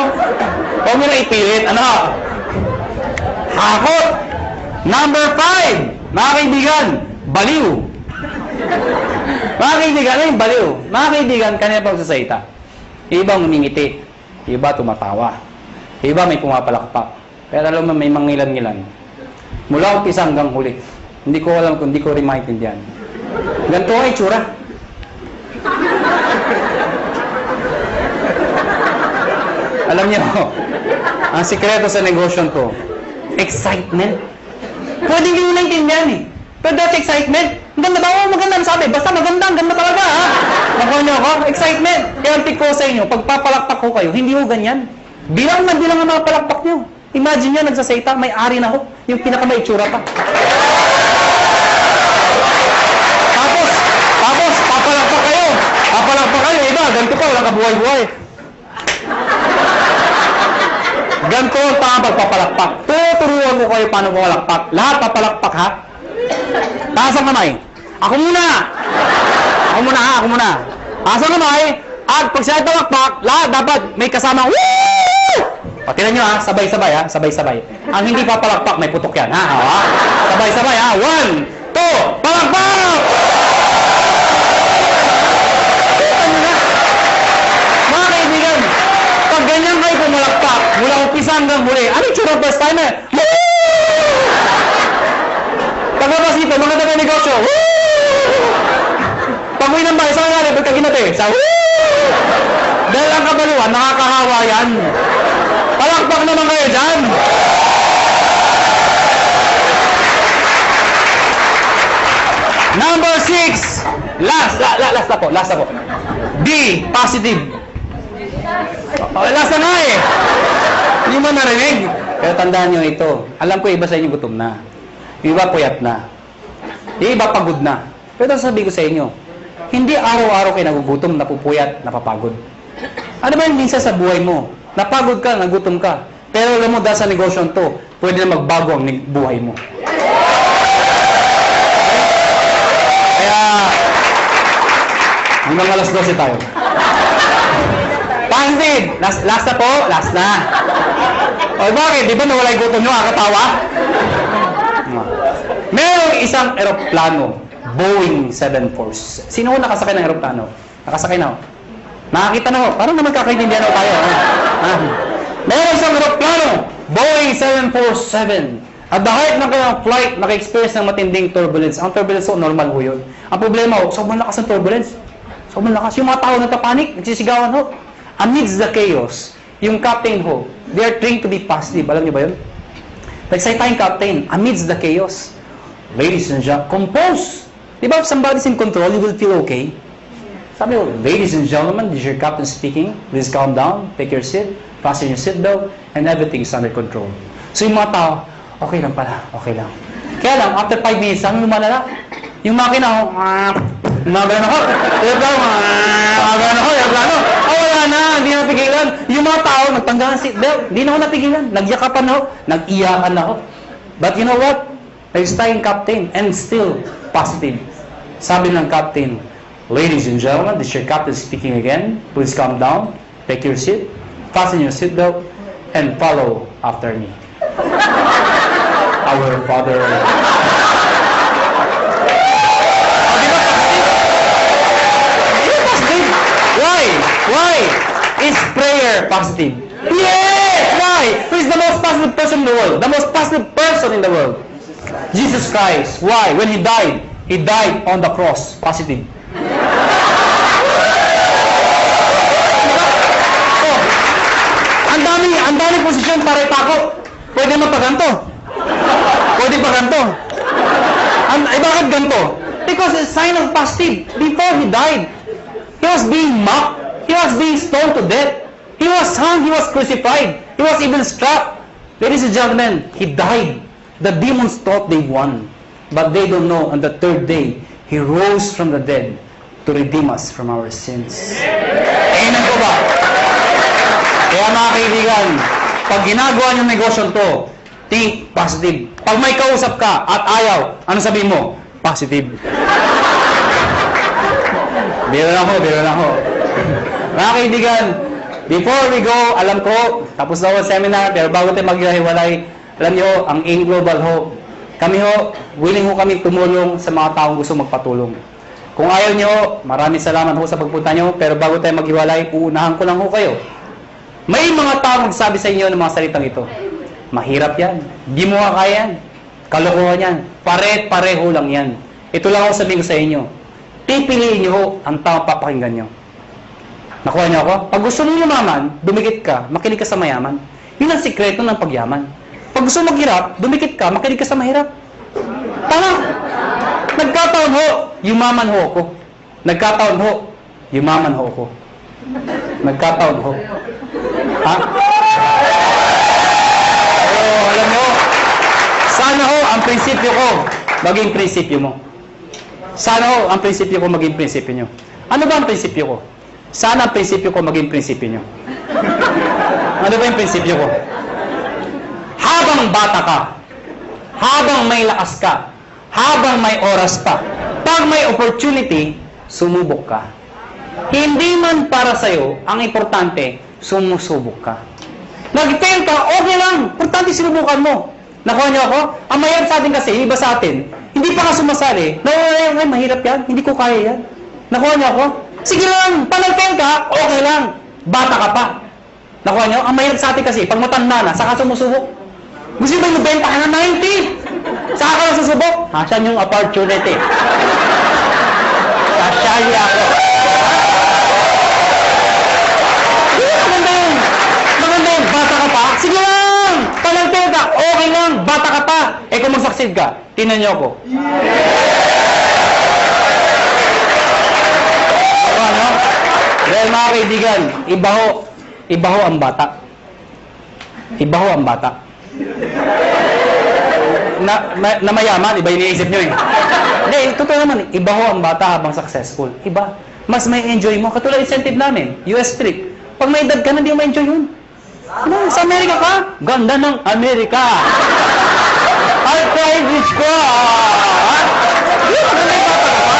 Huwag nyo na ipilit, ano? Hakot! Number 5, mga kaibigan, baliw. Mga kaibigan, ano yung baliw? Mga kaibigan, kanina pagsasalita. Iba ngumingiti, iba tumatawa, iba may pumapalakpak. Pero alam mo, may mangilan-ngilan. Mula umpisa hanggang huli. Hindi ko alam kung hindi ko rin maintindihan. Ganito ang itsura. Alam niyo, ang sikreto sa negosyo ko, excitement. Pwede hindi mo naintindihan Pero that's excitement. Ang ganda ba? Oo, maganda ang sabi. Basta maganda, ang ganda talaga, ha? Nakuha niyo ako? Excitement. Kaya ang tip ko sa inyo, pag papalakpak ko kayo, hindi ho ganyan. Bilang ang mga palakpak niyo. Imagine nyo, nagsasayta, may ari na ho. Yung pinaka-may itsura pa. Tapos, papalakpak kayo. Papalakpak kayo. Iba, ganito pa, walang kabuhay-buhay. Ganito ang tama pagpapalakpak. Tuturuan ko kayo paano papalakpak. Lahat papalakpak, ha? Taas ang kamay. Ako muna, ha? Ako muna. Taas ang kamay. At pag sila palakpak, lahat dapat may kasama. Woo! Patinan nyo, ha? Sabay-sabay, ha? Sabay-sabay. Ang hindi papalakpak, may putok yan, ha? Sabay-sabay, ha? 1, 2, palakpak! hanggang huli. Ano yung tsura first timer? Paglabas dito, mga taga-negosyo. Pag-uwi ng bahay, saan nga, pagkaginate? Sa dahil ang kabaluan, nakakahawa yan. Palakpak naman kayo dyan. Number 6. Last na po. D, positive. Last na nga eh. Hindi mo narinig. Pero tandaan nyo ito. Alam ko iba sa inyo gutom na. Yung iba puyat na. Yung iba pagod na. Pero sasabihin ko sa inyo, hindi araw-araw kayo nagugutom, napupuyat, napapagod. Ano ba yung minsan sa buhay mo? Napagod ka, nagutom ka. Pero alam mo, dahil sa negosyo to, pwede na magbago ang buhay mo. Kaya, hanggang alas 12 tayo. Positive! Last na po? Last na. O bakit? Di ba nawala yung gutom nyo? Kakatawa? Merong isang eroplano, Boeing 747. Sino ko nakasakay ng eroplano? Nakasakay na ako. Nakakita na ako. Parang naman kakaintindihan ako tayo. Merong isang eroplano, Boeing 747. At the height ng kanyang flight, naka-experience ng matinding turbulence. Ang turbulence ko, normal ho yun. Ang problema ho, sobrang lakas ng turbulence. Sobrang lakas. Yung mga tao nagpapanik, nagsisigawan ho. Amidst the chaos, yung captain ho, they are trained to be positive. Alam niyo ba yun? Nagsalita yung captain, amidst the chaos. Ladies and gentlemen, compose. Di ba if somebody's in control, you will feel okay? Sabi ko, ladies and gentlemen, this is your captain speaking. Please calm down, take your seat, fasten your seatbelt, and everything is under control. So yung mga tao, okay lang pala, okay lang. Kaya lang, after 5 minutes, ang lumalala. Yung makina, gumagano ako. Wala na, hindi na napigilan. Yung mga tao, nagtanggal ng seatbelt, hindi na ako napigilan. Nagyakapan ako, nag-iyakan ako. But you know what? Nag-stay yung captain, and still positive. Sabi ng captain, ladies and gentlemen, this is your captain speaking again. Please calm down, take your seat, fasten your seatbelt, and follow after me. Our Father. Why? Is prayer positive? Yes! Why? Who is the most positive person in the world? The most positive person in the world? Jesus Christ. Why? When He died on the cross. Positive. Ang dami posisyon para ipako. Pwede mapaganto. Pwede paganto. Bakit ganto? Because it's a sign of positive. Before He died, He was being mocked. He was being stoned to death. He was hung. He was crucified. He was even struck. Ladies and gentlemen, He died. The demons thought they won. But they don't know, on the third day, He rose from the dead to redeem us from our sins. Tingnan ko ba? Kaya mga kaibigan, pag ginagawa niyong negosyo to, think positive. Pag may kausap ka at ayaw, ano sabihin mo? Positive. Biro na ho. Mga kaibigan, before we go, alam ko, tapos na ho seminar, pero bago tayo maghiwalay, alam niyo, ang AIM Global ho, kami ho, willing ho kami tumulong sa mga taong gusto magpatulong. Kung ayaw niyo, maraming salamat ho sa pagpunta niyo, pero bago tayo maghiwalay, uunahan ko lang ho kayo. May mga taong magsabi sa inyo ng mga salitang ito. Mahirap yan. Di mo kaya yan. Kalokohan yan. Pare-pareho lang yan. Ito lang ako sabihin ko sa inyo. Pipiliin niyo ho ang taong papakinggan niyo. Nakuha niyo ako? Pag gusto mong yumaman, dumikit ka, makinig ka sa mayaman. Yun ang sikreto ng pagyaman. Pag gusto maghirap, dumikit ka, makinig ka sa mahirap. Tama. Nagkataon ho, yumaman ho ako. Nagkataon ho, yumaman ho ako. Nagkataon ho. Ha? Alam mo, sana ho ang prinsipyo ko maging prinsipyo mo. Sana ho ang prinsipyo ko maging prinsipyo nyo. Ano ba ang prinsipyo ko? Sana ang prinsipyo ko maging prinsipyo nyo. Ano ba yung prinsipyo ko? Habang bata ka, habang may lakas ka, habang may oras pa, pag may opportunity, sumubok ka. Hindi man para sa'yo, ang importante, sumusubok ka. Nag-fail ka, okay lang. Importante sinubukan mo. Nakuha niyo ako? Ang mahirap sa atin kasi, iba sa atin, hindi pa ka sumasali. Ay, mahirap yan. Hindi ko kaya yan. Nakuha niyo ako? Sige lang. Pag nag-fail ka, okay lang. Bata ka pa. Nakuha nyo? Ang mahirap sa atin kasi, pag matanda na, saka sumusubok. Gusto nyo ba yung benta ka na 90? Saka ka lang susubok? Saan yung opportunity? Sasali ako. Maganda yun. Maganda yun. Bata ka pa? Sige lang! Talentado ka. Okay lang. Bata ka pa. Eh kung mag-succeed ka, tinan nyo ako. Ano? Dahil mga kaibigan, iba ho ang bata. Iba ho ang bata. Na mayaman, iba iniisip nyo eh. Hindi, totoo naman, iba ho ang bata habang successful. Iba. Mas may enjoy mo. Katulad incentive namin, US trip. Pag may edad ka na, di mo ma-enjoy yun. Ano, sa Amerika ka? Ganda ng Amerika. Ay, private ko. Yun, ano may bata ka pa?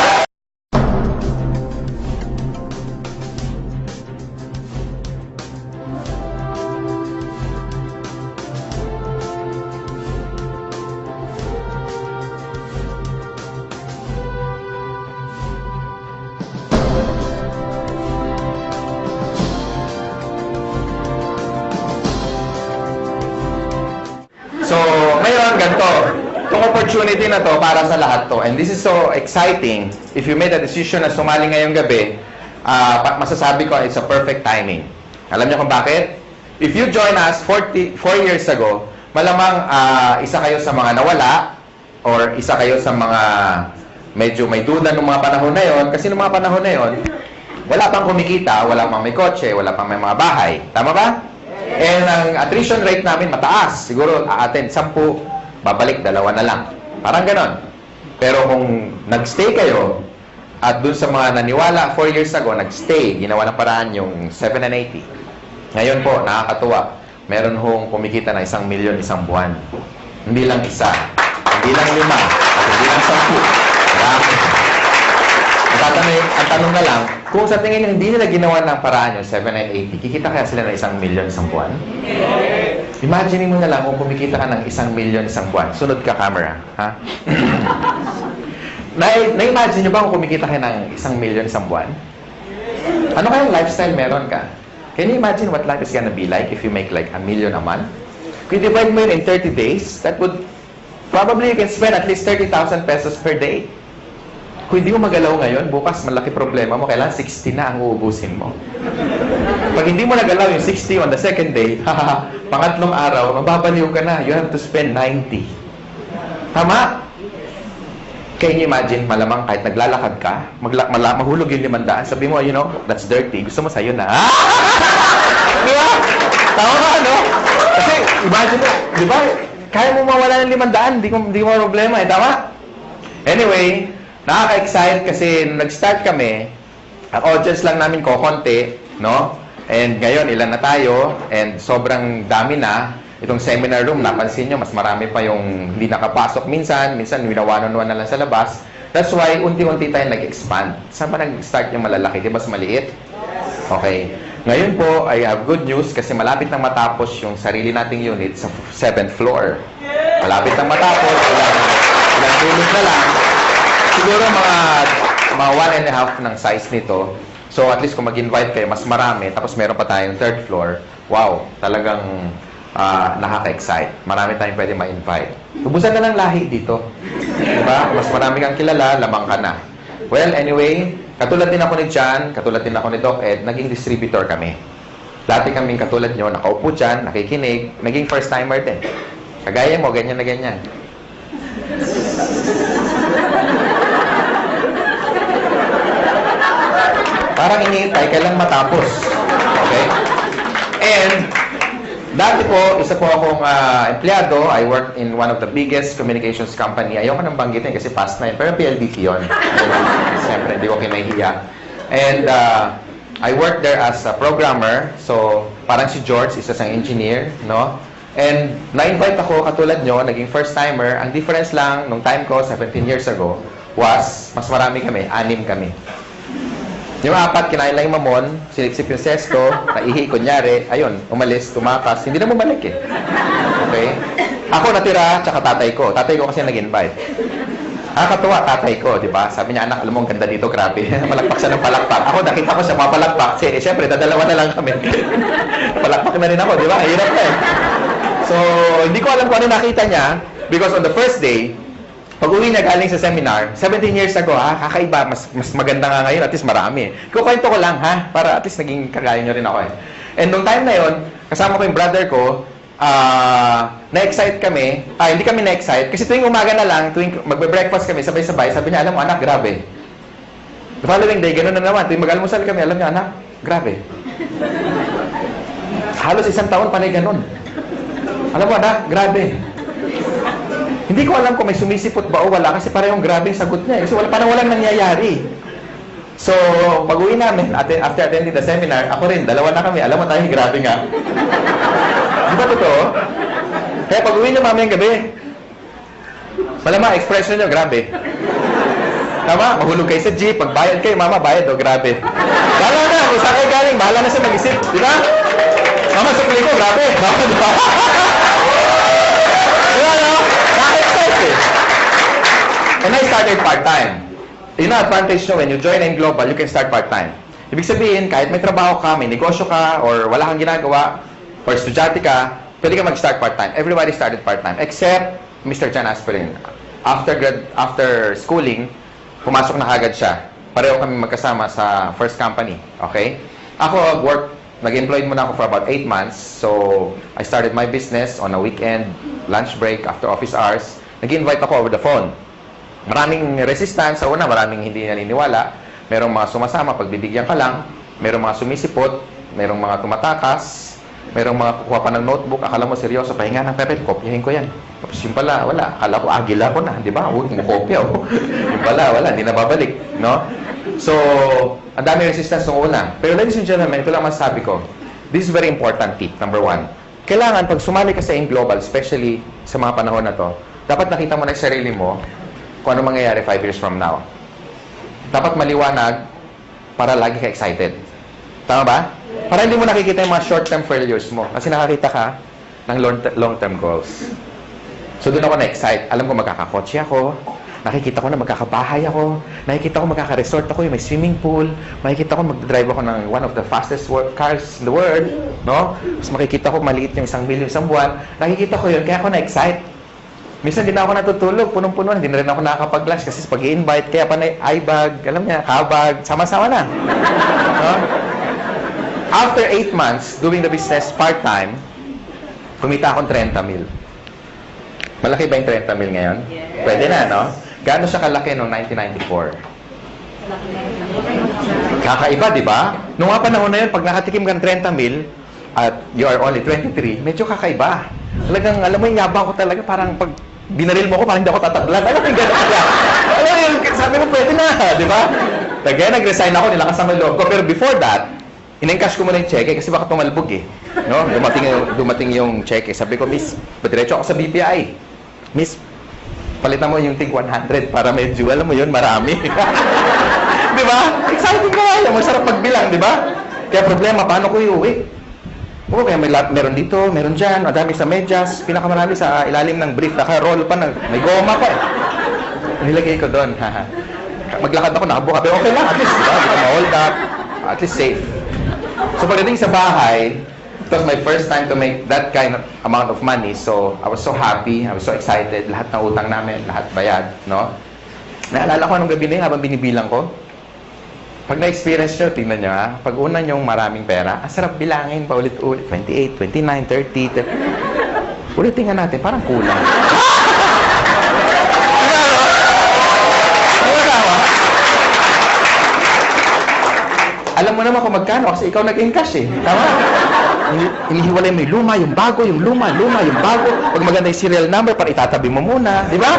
So, ngayon, ganito. Itong opportunity na to para sa lahat to. And this is so exciting. If you made a decision na sumali ngayong gabi, masasabi ko, it's a perfect timing. Alam niyo kung bakit? If you join us 4 years ago, malamang isa kayo sa mga nawala or isa kayo sa mga medyo may duda ng mga panahon na yon. Kasi ng mga panahon na yon, wala pang kumikita, wala pang may kotse, wala pang may mga bahay. Tama ba? And ang attrition rate namin mataas. Siguro attend 10, babalik 2 na lang. Parang ganon. Pero kung nagstay kayo, at dun sa mga naniwala 4 years ago, nagstay, ginawa ng paraan yung 7 and 80. Ngayon po, nakakatuwa. Meron hong kumikita na 1 milyon isang buwan. Hindi lang isa, hindi lang 5, at hindi lang 10. Marami. Ang tanong na lang, kung sa tingin nyo hindi nila ginawa ng paraan yung 7 and 80, kikita kaya sila ng 1 milyon isang buwan? Imagine mo na lang kung kumikita ka ng 1 milyon isang buwan. Sunod ka camera, ha? Na-imagine nyo ba kung kumikita ka ng 1 milyon isang buwan? Ano kayang lifestyle meron ka? Can you imagine what life is gonna be like if you make like 1 million a month? Kung divide mo yun in 30 days, that would probably you can spend at least 30,000 pesos per day. Kung hindi mo magalaw ngayon, bukas malaki problema mo, kailangan 60 na ang uubusin mo. Pag hindi mo nagalaw yung 60 on the second day, pangatlong araw, mababaliw ka na. You have to spend 90. Tama? Can you imagine, malamang kahit naglalakad ka, mahulog yung 500, sabi mo, you know, that's dirty. Gusto mo sa'yo na. Di ba? Tama ka, no? Kasi, imagine mo, di ba? Kaya mo mawala ng 500, di mo problema, tama? Anyway, nakaka-excite kasi nung nag-start kami, ang audience lang namin konti, no? And ngayon, ilan na tayo, and sobrang dami na. Itong seminar room, napansin nyo, mas marami pa yung hindi nakapasok minsan winawanon-wan na lang sa labas. That's why, unti-unti tayo nag-expand. Saan ba nag-start yung malalaki? Di ba mas maliit? Okay. Ngayon po, I have good news kasi malapit nang matapos yung sarili nating unit sa 7th floor. Malapit nang matapos, ilang tulog na lang. Siguro mga 1.5 ng size nito. So at least kung mag-invite kayo, mas marami. Tapos meron pa tayong 3rd floor. Wow, talagang nakaka-excite. Marami tayong pwede ma-invite. Tubusan na ng lahi dito. Diba? Mas marami kang kilala, lamang ka na. Well, anyway, katulad din ako ni John, katulad din ako ni Doc Ed, naging distributor kami. Dati kaming katulad nyo, nakaupo dyan, nakikinig, naging first-timer din. Kagaya mo, ganyan na ganyan. Parang iniintay, kailang matapos. Okay? And, dati po, isa po akong empleyado. I worked in one of the biggest communications company. Ayoko nang banggitin kasi past 9. Pero PLDT yun. Siyempre, hindi ko kinahiya. And I worked there as a programmer. So, parang si George, isa sang engineer, no? And na-invite ako, katulad nyo, naging first-timer. Ang difference lang, nung time ko, 17 years ago, was, mas marami kami, 6 kami. Yung 4, kinain lang yung mamon, silipsip yung sesto, naihi, kunyari, ayun, umalis, tumakas, hindi na bumalik eh. Okay? Ako natira, tsaka tatay ko. Tatay ko kasi nag-invite. Nakakatuwa, tatay ko, di ba? Sabi niya, anak, alam mo, ang ganda dito, grabe. Palakpak siya ng palakpak. Ako, nakita ko siya mapalakpak. Siyempre, dadalawa na lang kami. Palakpak na rin ako, di ba? Hirap na eh. So, hindi ko alam kung ano nakita niya. Because on the first day, pag-uwi niya galing sa seminar, 17 years ago, kakaiba, mas maganda nga ngayon, at least marami. Kukwento ko lang, para at least naging kagaya niyo rin ako eh. And nung time na yon, kasama ko yung brother ko, na-excite kami. Hindi kami na-excite. Kasi tuwing umaga na lang, tuwing magbe-breakfast kami, sabay-sabay, sabi niya, alam mo anak, grabe. The following day, gano'n na naman. Tuwing mag-almusal kami, alam niya, anak, grabe. Halos 1 taon panay gano'n. Alam mo anak, grabe. Hindi ko alam kung may sumisipot ba o wala, kasi parehong grabe yung sagot niya. Kasi walang nangyayari. So, pag-uwi namin, after attending the seminar, ako rin, dalawa na kami. Alam mo tayo, grabe nga. Di ba totoo? Kaya pag-uwi niyo mamayang gabi, malama, expression niyo, grabe. Tama, mahulog kayo sa jeep, pagbayad kayo, mama, bayad, grabe. Bahala na, kung saan kayo galing, bahala na siya mag-isip. Di ba? Mama, sukli ko, grabe. Mama, di ba? Di ba, no? Na-excite eh. And I started part-time. Yun ang advantage nyo, when you join in Global, you can start part-time. Ibig sabihin, kahit may trabaho ka, may negosyo ka, or wala kang ginagawa, or estudyante ka, pwede ka mag-start part-time. Everybody started part-time, except Mr. Chan Aspirin. After schooling, pumasok na agad siya. Pareho kami magkasama sa first company. Okay? Ako, nag-employed muna ako for about 8 months. So, I started my business on a weekend, lunch break, after office hours. Nag-invite ako over the phone. Maraming resistance. Sa una, maraming hindi naniniwala. Merong mga sumasama, pagbibigyan ka lang. Merong mga sumisipot. Merong mga tumatakas. Merong mga kukuha pa ng notebook, akala mo seryoso, pahinga ng pepet, kopyahin ko yan. Tapos yung pala, wala. Akala ko, agila ko na, di ba? Huwag mo kopya. Yung pala, wala, hindi na babalik. No? So, ang dami resistance nung una. Pero ladies and gentlemen, ito lang masasabi ko. This is very important tip, number 1. Kailangan, pag sumali ka sa In Global, especially sa mga panahon na to, dapat nakita mo na yung sarili mo kung ano mangyayari 5 years from now. Dapat maliwanag para lagi ka excited. Tama ba? Para hindi mo nakikita yung mga short-term failures mo. Kasi nakakita ka ng long-term goals. So, doon ako na-excite. Alam ko magkakakotse ako. Nakikita ko na magkakabahay ako. Nakikita ko magkaka-resort ako. Yung may swimming pool. Makikita ko mag-drive ako ng one of the fastest cars in the world. No? Tapos makikita ko maliit yung 1 million isang buwan. Nakikita ko yun. Kaya ako na-excite. Minsan hindi na ako natutulog. Punong-puno. Hindi na rin ako nakakapag-lunch. Kasi pag i-invite, kaya pa na i-bag. Alam niya, kabag. Sama-sama na. No? After 8 months doing the business part-time, kumita akong 30 mil. Malaki ba yung 30 mil ngayon? Yes. Pwede na, no? Gaano siya kalaki noong 1994? Kakaiba, di ba? Noong mga panahon na yun, pag nakatikim ka ng 30 mil, at you are only 23, medyo kakaiba. Talagang, alam mo yung yabang ko talaga, parang pag binaril mo ko, parang hindi ako tatablan. Alam mo yung gano'n kaya? Alam mo yung, sabi mo, pwede na, di ba? Kaya nag-resign ako, nilakas ang loob ko. Pero before that, in-encash ko muna yung cheque kasi baka tumalbog eh. No? Dumating yung cheque. Sabi ko, Miss, padiretso ako sa BPI. Miss, palitan mo yung ting 100 para medyo, alam mo yun, marami. Di ba? Exciting ka kaya. Masarap magbilang, di ba? Kaya problema, paano ko iuwi? Oo, kaya meron dito, meron dyan, madami sa medyas, pinakamarami sa ilalim ng brief, naka-roll pa, may goma pa eh. Nilagay ko doon. Maglakad ako, nakabuka, pero okay lang, at least, diba? Hindi ko ma-hold up, at least safe. So pagdating sa bahay, it was my first time to make that kind of amount of money. So I was so happy, I was so excited. Lahat ng utang namin, lahat bayad, no? Naalala ko anong gabi na yun habang binibilang ko. Pag na-experience nyo, tingnan nyo ha, pag una nyong maraming pera, ang sarap bilangin pa ulit-ulit. 28, 29, 30. Ulitin nga natin, parang kulang. Alam mo naman kung magkano kasi ikaw nag-encash eh. Tama? Inihiwalay mo yung luma, yung bago, yung luma, yung bago. Pag maganda yung serial number, para itatabi mo muna. Di ba?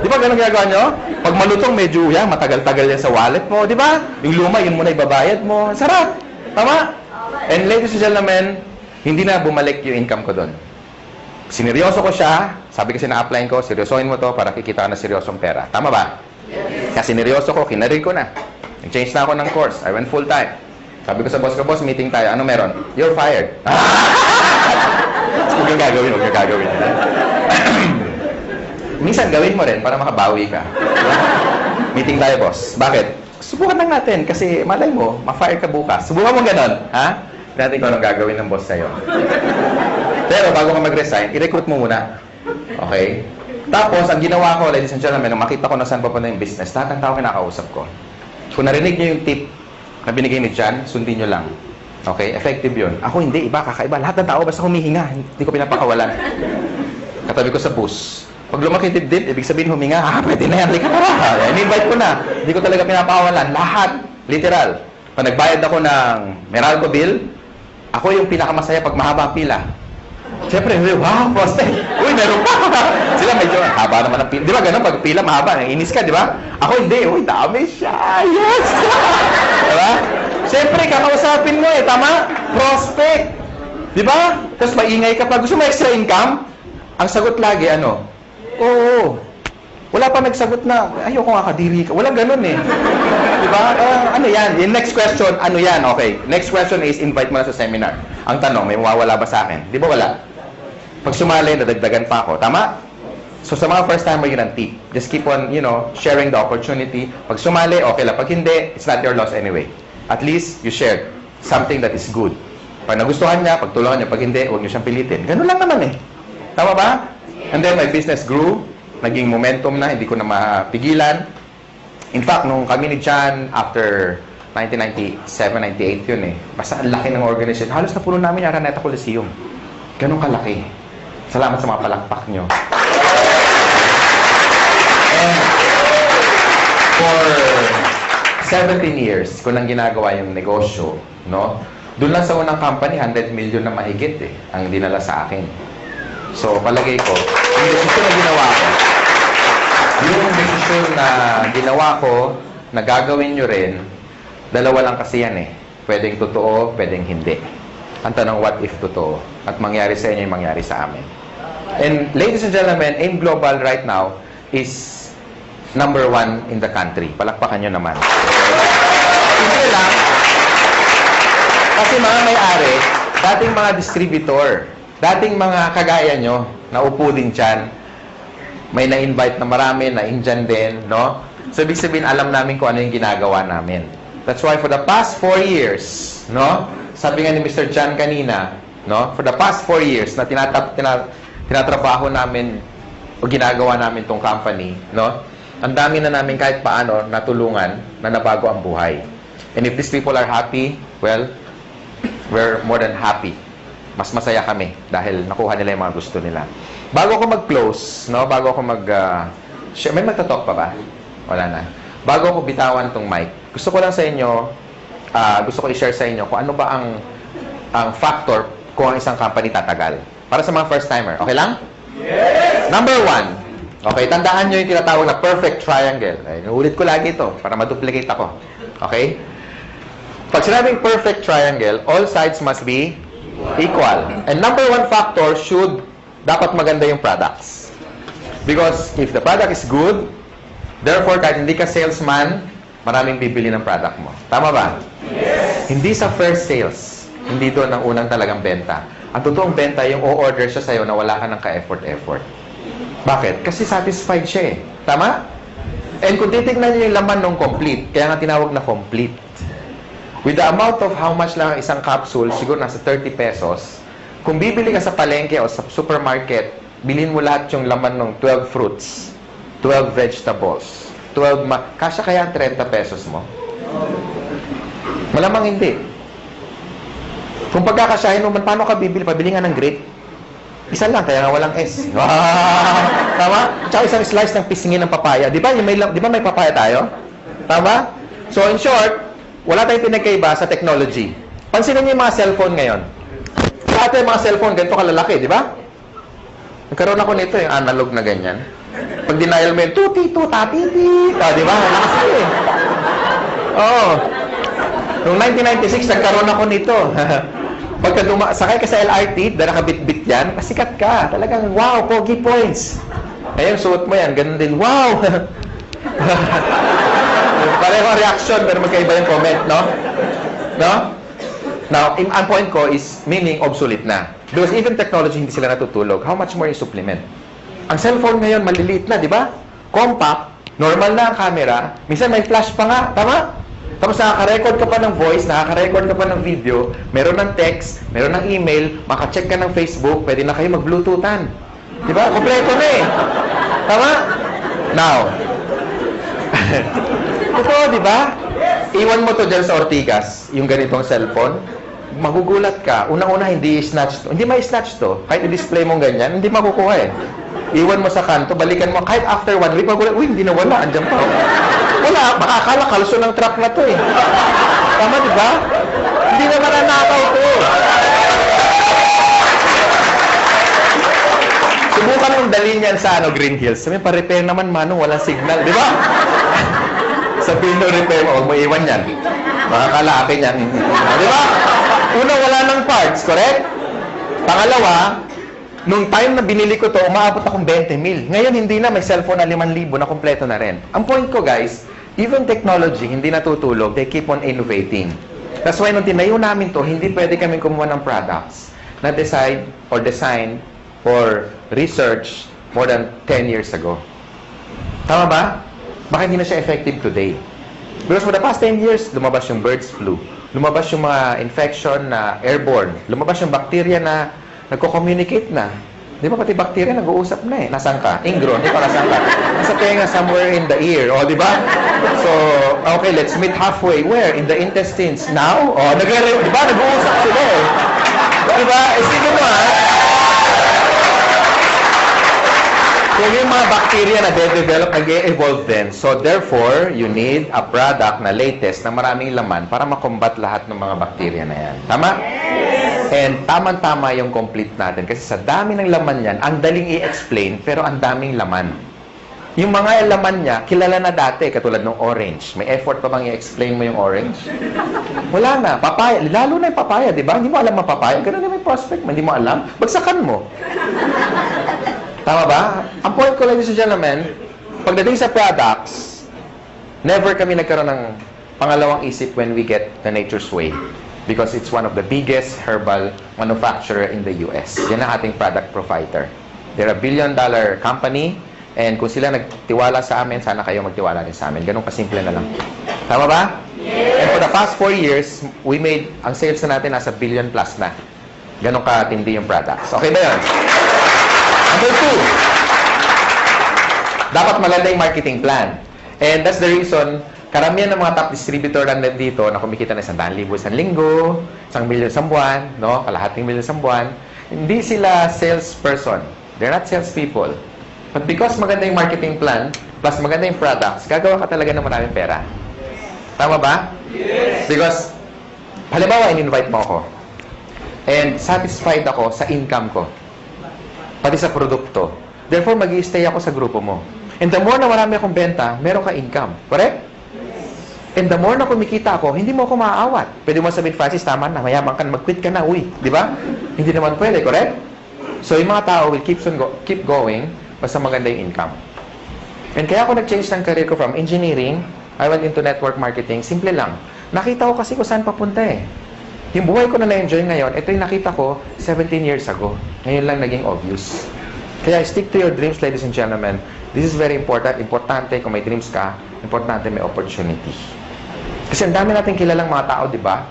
Di ba ganun ginagawa nyo? Pag malutong, medyo yan, matagal-tagal yan sa wallet mo. Di ba? Yung luma, yun muna ibabayad mo. Sarap. Tama? And ladies and gentlemen, hindi na bumalik yung income ko doon. Sineryoso ko siya. Sabi kasi na-apply ko, seryosohin mo to para kikita ka na seryosong pera. Tama ba? Kasi sineryoso ko, kinarir ko na. Nag-change na ako ng course. I went full-time. Sabi ko sa boss ko, boss, meeting tayo. Ano meron? You're fired. Huwag yung gagawin. Minsan gawin mo rin para makabawi ka. Diba? Meeting tayo, boss. Bakit? Subukan lang natin kasi malay mo, ma-fire ka bukas. Subukan mo ganon, ha? Natin kung anong gagawin ng boss sa'yo. Pero bago ka mag-resign, i-recruit mo muna. Okay? Tapos, ang ginawa ko, ladies and gentlemen, nung makita ko na saan papunta yung business, lahat ng tao kinakausap ko. Kung narinig nyo yung tip na binigay ni John, sundin nyo lang. Okay? Effective yun. Ako hindi, iba, kakaiba. Lahat ng tao basta humihinga. Hindi ko pinapakawalan. Katabi ko sa bus. Pag lumaki dibdib, ibig sabihin huminga, pwede na yan, halika tara. In-invite ko na. Hindi ko talaga pinapakawalan. Lahat. Literal. Pag nagbayad ako ng Meralco bill, ako yung pinakamasaya pag mahaba ang pila. Siyempre, wow, proste. Uy, meron pa. Sila medyo, haba naman ang pila. Di ba ganun, pag pila mahaba, inis ka, di ba? Ako hindi, uy, dami siya. Yes! Di ba? Siyempre, kakausapin mo tama? Prospect. Di ba? Tapos maingay ka pa. Gusto mo extra income? Ang sagot lagi, ano? Oo. Wala pa nagsagot na, ayoko nga kadiri ka. Walang ganun Diba? Ano yan? Yung next question, ano yan? Okay. Next question is, invite mo na sa seminar. Ang tanong, may mawawala ba sa akin? Di ba wala? Pag sumali, nadagdagan pa ako. Tama? So sa mga first timer, yun ang tip. Just keep on, sharing the opportunity. Pag sumali, okay lang. Pag hindi, it's not your loss anyway. At least, you shared something that is good. Pag nagustuhan niya, pagtulungan niya. Pag hindi, huwag niyo siyang pilitin. Ganun lang naman Tama ba? And then my business grew, naging momentum na, hindi ko na mapigilan. In fact, nung kami ni John, after 1997, 98 yun basta ang laki ng organization. Halos na puno namin yung Araneta Coliseum. Ganun kalaki. Salamat sa mga palakpak nyo. And for 17 years, ko nang ginagawa yung negosyo, Doon lang sa unang company, 100 million na mahigit ang dinala sa akin. So, palagay ko, yung desisyon na ginawa ko, na gagawin nyo rin, dalawa lang kasi yan Pwedeng totoo, pwedeng hindi. Ang tanong, what if totoo? At mangyari sa inyo yung mangyari sa amin. And ladies and gentlemen, AIM Global right now is #1 in the country. Palakpakan nyo naman. Hindi lang. Kasi mga may-ari, dating mga distributor, dating mga kagaya nyo, naupo din dyan, may na-invite na marami, na-indyan din, So, ibig sabihin, alam namin kung ano yung ginagawa namin. That's why for the past 4 years, sabi nga ni Mr. John kanina, for the past 4 years na tinatrabaho namin o ginagawa namin tong company, ang dami na namin kahit paano natulungan na nabago ang buhay. And if these people are happy, well, we're more than happy. Mas masaya kami dahil nakuha nila yung mga gusto nila. Bago ako mag-close, bago ako may magtatalk pa ba? Wala na. Bago ako bitawan tong mic, gusto ko lang sa inyo, gusto ko i-share sa inyo kung ano ba ang factor kung ang isang company tatagal. Para sa mga first-timer. Okay lang? Yes! Number 1. Okay, tandaan nyo yung tinatawag na perfect triangle. Inuulit ko lagi ito para ma-duplicate ako. Okay? Pag sinabing perfect triangle, all sides must be equal. And number 1 factor dapat maganda yung products. Because if the product is good, therefore, kahit hindi ka salesman, maraming bibili ng product mo. Tama ba? Yes! Hindi sa first sales. Hindi doon ang unang talagang benta. Ang totoong benta, yung o-order siya sa'yo na wala ka ng ka-effort-effort. Bakit? Kasi satisfied siya Tama? And kung titignan niyo yung laman ng complete, kaya nga tinawag na complete. With the amount of how much lang ang isang capsule, siguro nasa 30 pesos, kung bibili ka sa palengke o sa supermarket, bilhin mo lahat yung laman ng 12 fruits, 12 vegetables, kasya kaya ang 30 pesos mo? Malamang hindi. Kung pagkakasyahin mo, paano ka bibili? Pabili nga ng grape. Isa lang, kaya nga walang S. Wow! Tama? Tsaka isang slice ng pisngin ng papaya. Di ba may papaya tayo? Tama? So, in short, wala tayong pinagkaiba sa technology. Pansinin niyo yung mga cellphone ngayon. Dati yung mga cellphone, ganito kalalaki, di ba? Nagkaroon ako nito, yung analog na ganyan. Pag denial mo yung tuti, tatiti. Di ba? Malakas Oo. Noong 1996, nagkaroon ako nito. Pagka sakay ka sa LRT, dahil nakabit-bit yan, pasikat ka. Talagang, wow, pogi points. Ngayon, suot mo yan, ganun din, wow! Pareho reaction, pero magkaiba yung comment, no? Now, ang point ko is, meaning obsolete na. Because even technology, hindi sila natutulog. How much more yung supplement? Ang cellphone ngayon, maliliit na, di ba? Compact, normal na ang camera. Minsan may flash pa nga, tama? Tapos nakaka-record ka pa ng voice, nakaka-record ka pa ng video, meron ng text, meron ng email, makacheck ka ng Facebook, pwede na kayo mag-bluetoothan. Di ba? Kompleto na eh. Tama? Now, totoo, di ba? Iwan mo to dyan sa Ortigas, yung ganitong cellphone, magugulat ka. Unang-una, hindi i-snatch to. Hindi ma-snatch to. Kahit i-display mo ganyan, hindi makukuha eh. Iwan mo sa kanto, balikan mo. Kahit after 1 week, magulat, uy, hindi nawala. Andyan pa. Oh. Wala, makakala kalso ng truck na to eh. Tama, di ba? Hindi naman nanakaw to. Subukan mong dalhin yan sa Green Hills. Sabi, pa-repair naman, Manong, walang signal. Di ba? Sabihin mo, repair mo, huwag mo iwan yan. Makakala akin yan. Di ba? Una, wala ng parts, correct? Pangalawa, nung time na binili ko to, umaabot akong 20 mil. Ngayon, hindi na. May cellphone na 5,000 na kompleto na rin. Ang point ko, guys, even technology, hindi natutulog. They keep on innovating. That's why nung tinayo namin to, hindi pwede kami kumuha ng products na decide or design or research more than 10 years ago. Tama ba? Baka hindi na siya effective today. Because for the past 10 years, lumabas yung birds flu. Lumabas yung mga infection na airborne. Lumabas yung bacteria na nagko-communicate na. Di ba pati bacteria nag-uusap na eh. Nasaan ka? Ingro, di ba nasaan ka? Nasa tenga, somewhere in the ear. O, di ba? So, okay, let's meet halfway. Where? In the intestines. Now? O, di ba? Nag-uusap sila eh. Di ba? Sige mo ha. So, yung mga bacteria na de-develop, nag-e-evolve din. So, therefore, you need a product na latest na maraming laman para makombat lahat ng mga bacteria na yan. Tama? And tama-tama yung complete natin. Kasi sa dami ng laman yan, ang daling i-explain, pero ang daming laman. Yung mga laman niya, kilala na dati, katulad ng orange. May effort pa bang i-explain mo yung orange? Wala na. Papaya. Lalo na yung papaya, di ba? Hindi mo alam ang papaya. Ganun na may prospect mo. Hindi mo alam. Bagsakan mo. Tama ba? Ang point ko, ladies and gentlemen, pagdating sa products, never kami nagkaroon ng pangalawang isip when we get the Nature's Way. Because it's one of the biggest herbal manufacturer in the US. Yan ang ating product provider. They're $1 billion company, and kung sila nagtiwala sa amin, sana kayo magtiwala din sa amin. Ganun kasimple na lang. Tama ba? Yes. And for the past 4 years, we made, ang sales na natin nasa $1 billion plus na. Ganun katindi yung products. Okay ba yun? Number 2, dapat maganda yung marketing plan. And that's the reason, karamihan ng mga top distributor lang dito na kumikita na 100,000 isang linggo, 1 million isang buwan, no? Kalahating million isang buwan, hindi sila salesperson. They're not salespeople. But because maganda yung marketing plan, plus maganda yung products, gagawa ka talaga ng maraming pera. Tama ba? Yes! Because, halimbawa, in-invite mo ako. And satisfied ako sa income ko. Pati sa produkto. Therefore, mag-i-stay ako sa grupo mo. And the more na marami akong benta, meron ka income. Correct? And the more na kumikita ako, hindi mo ako maaawat. Pwede mo sabihin, Francis, tama na, mayaman ka, mag-quit ka na, uy. Di ba? Hindi naman pwede, correct? So, yung mga tao will keep going basta maganda yung income. And kaya ako nag-change ng career ko from engineering, I went into network marketing, simple lang. Nakita ko kasi kung saan papunta eh. Yung buhay ko na na-enjoy ngayon, ito yung nakita ko 17 years ago. Ngayon lang naging obvious. Kaya stick to your dreams, ladies and gentlemen. This is very important. Importante kung may dreams ka, importante may opportunity. Kasi ang dami natin kilalang mga tao, di ba?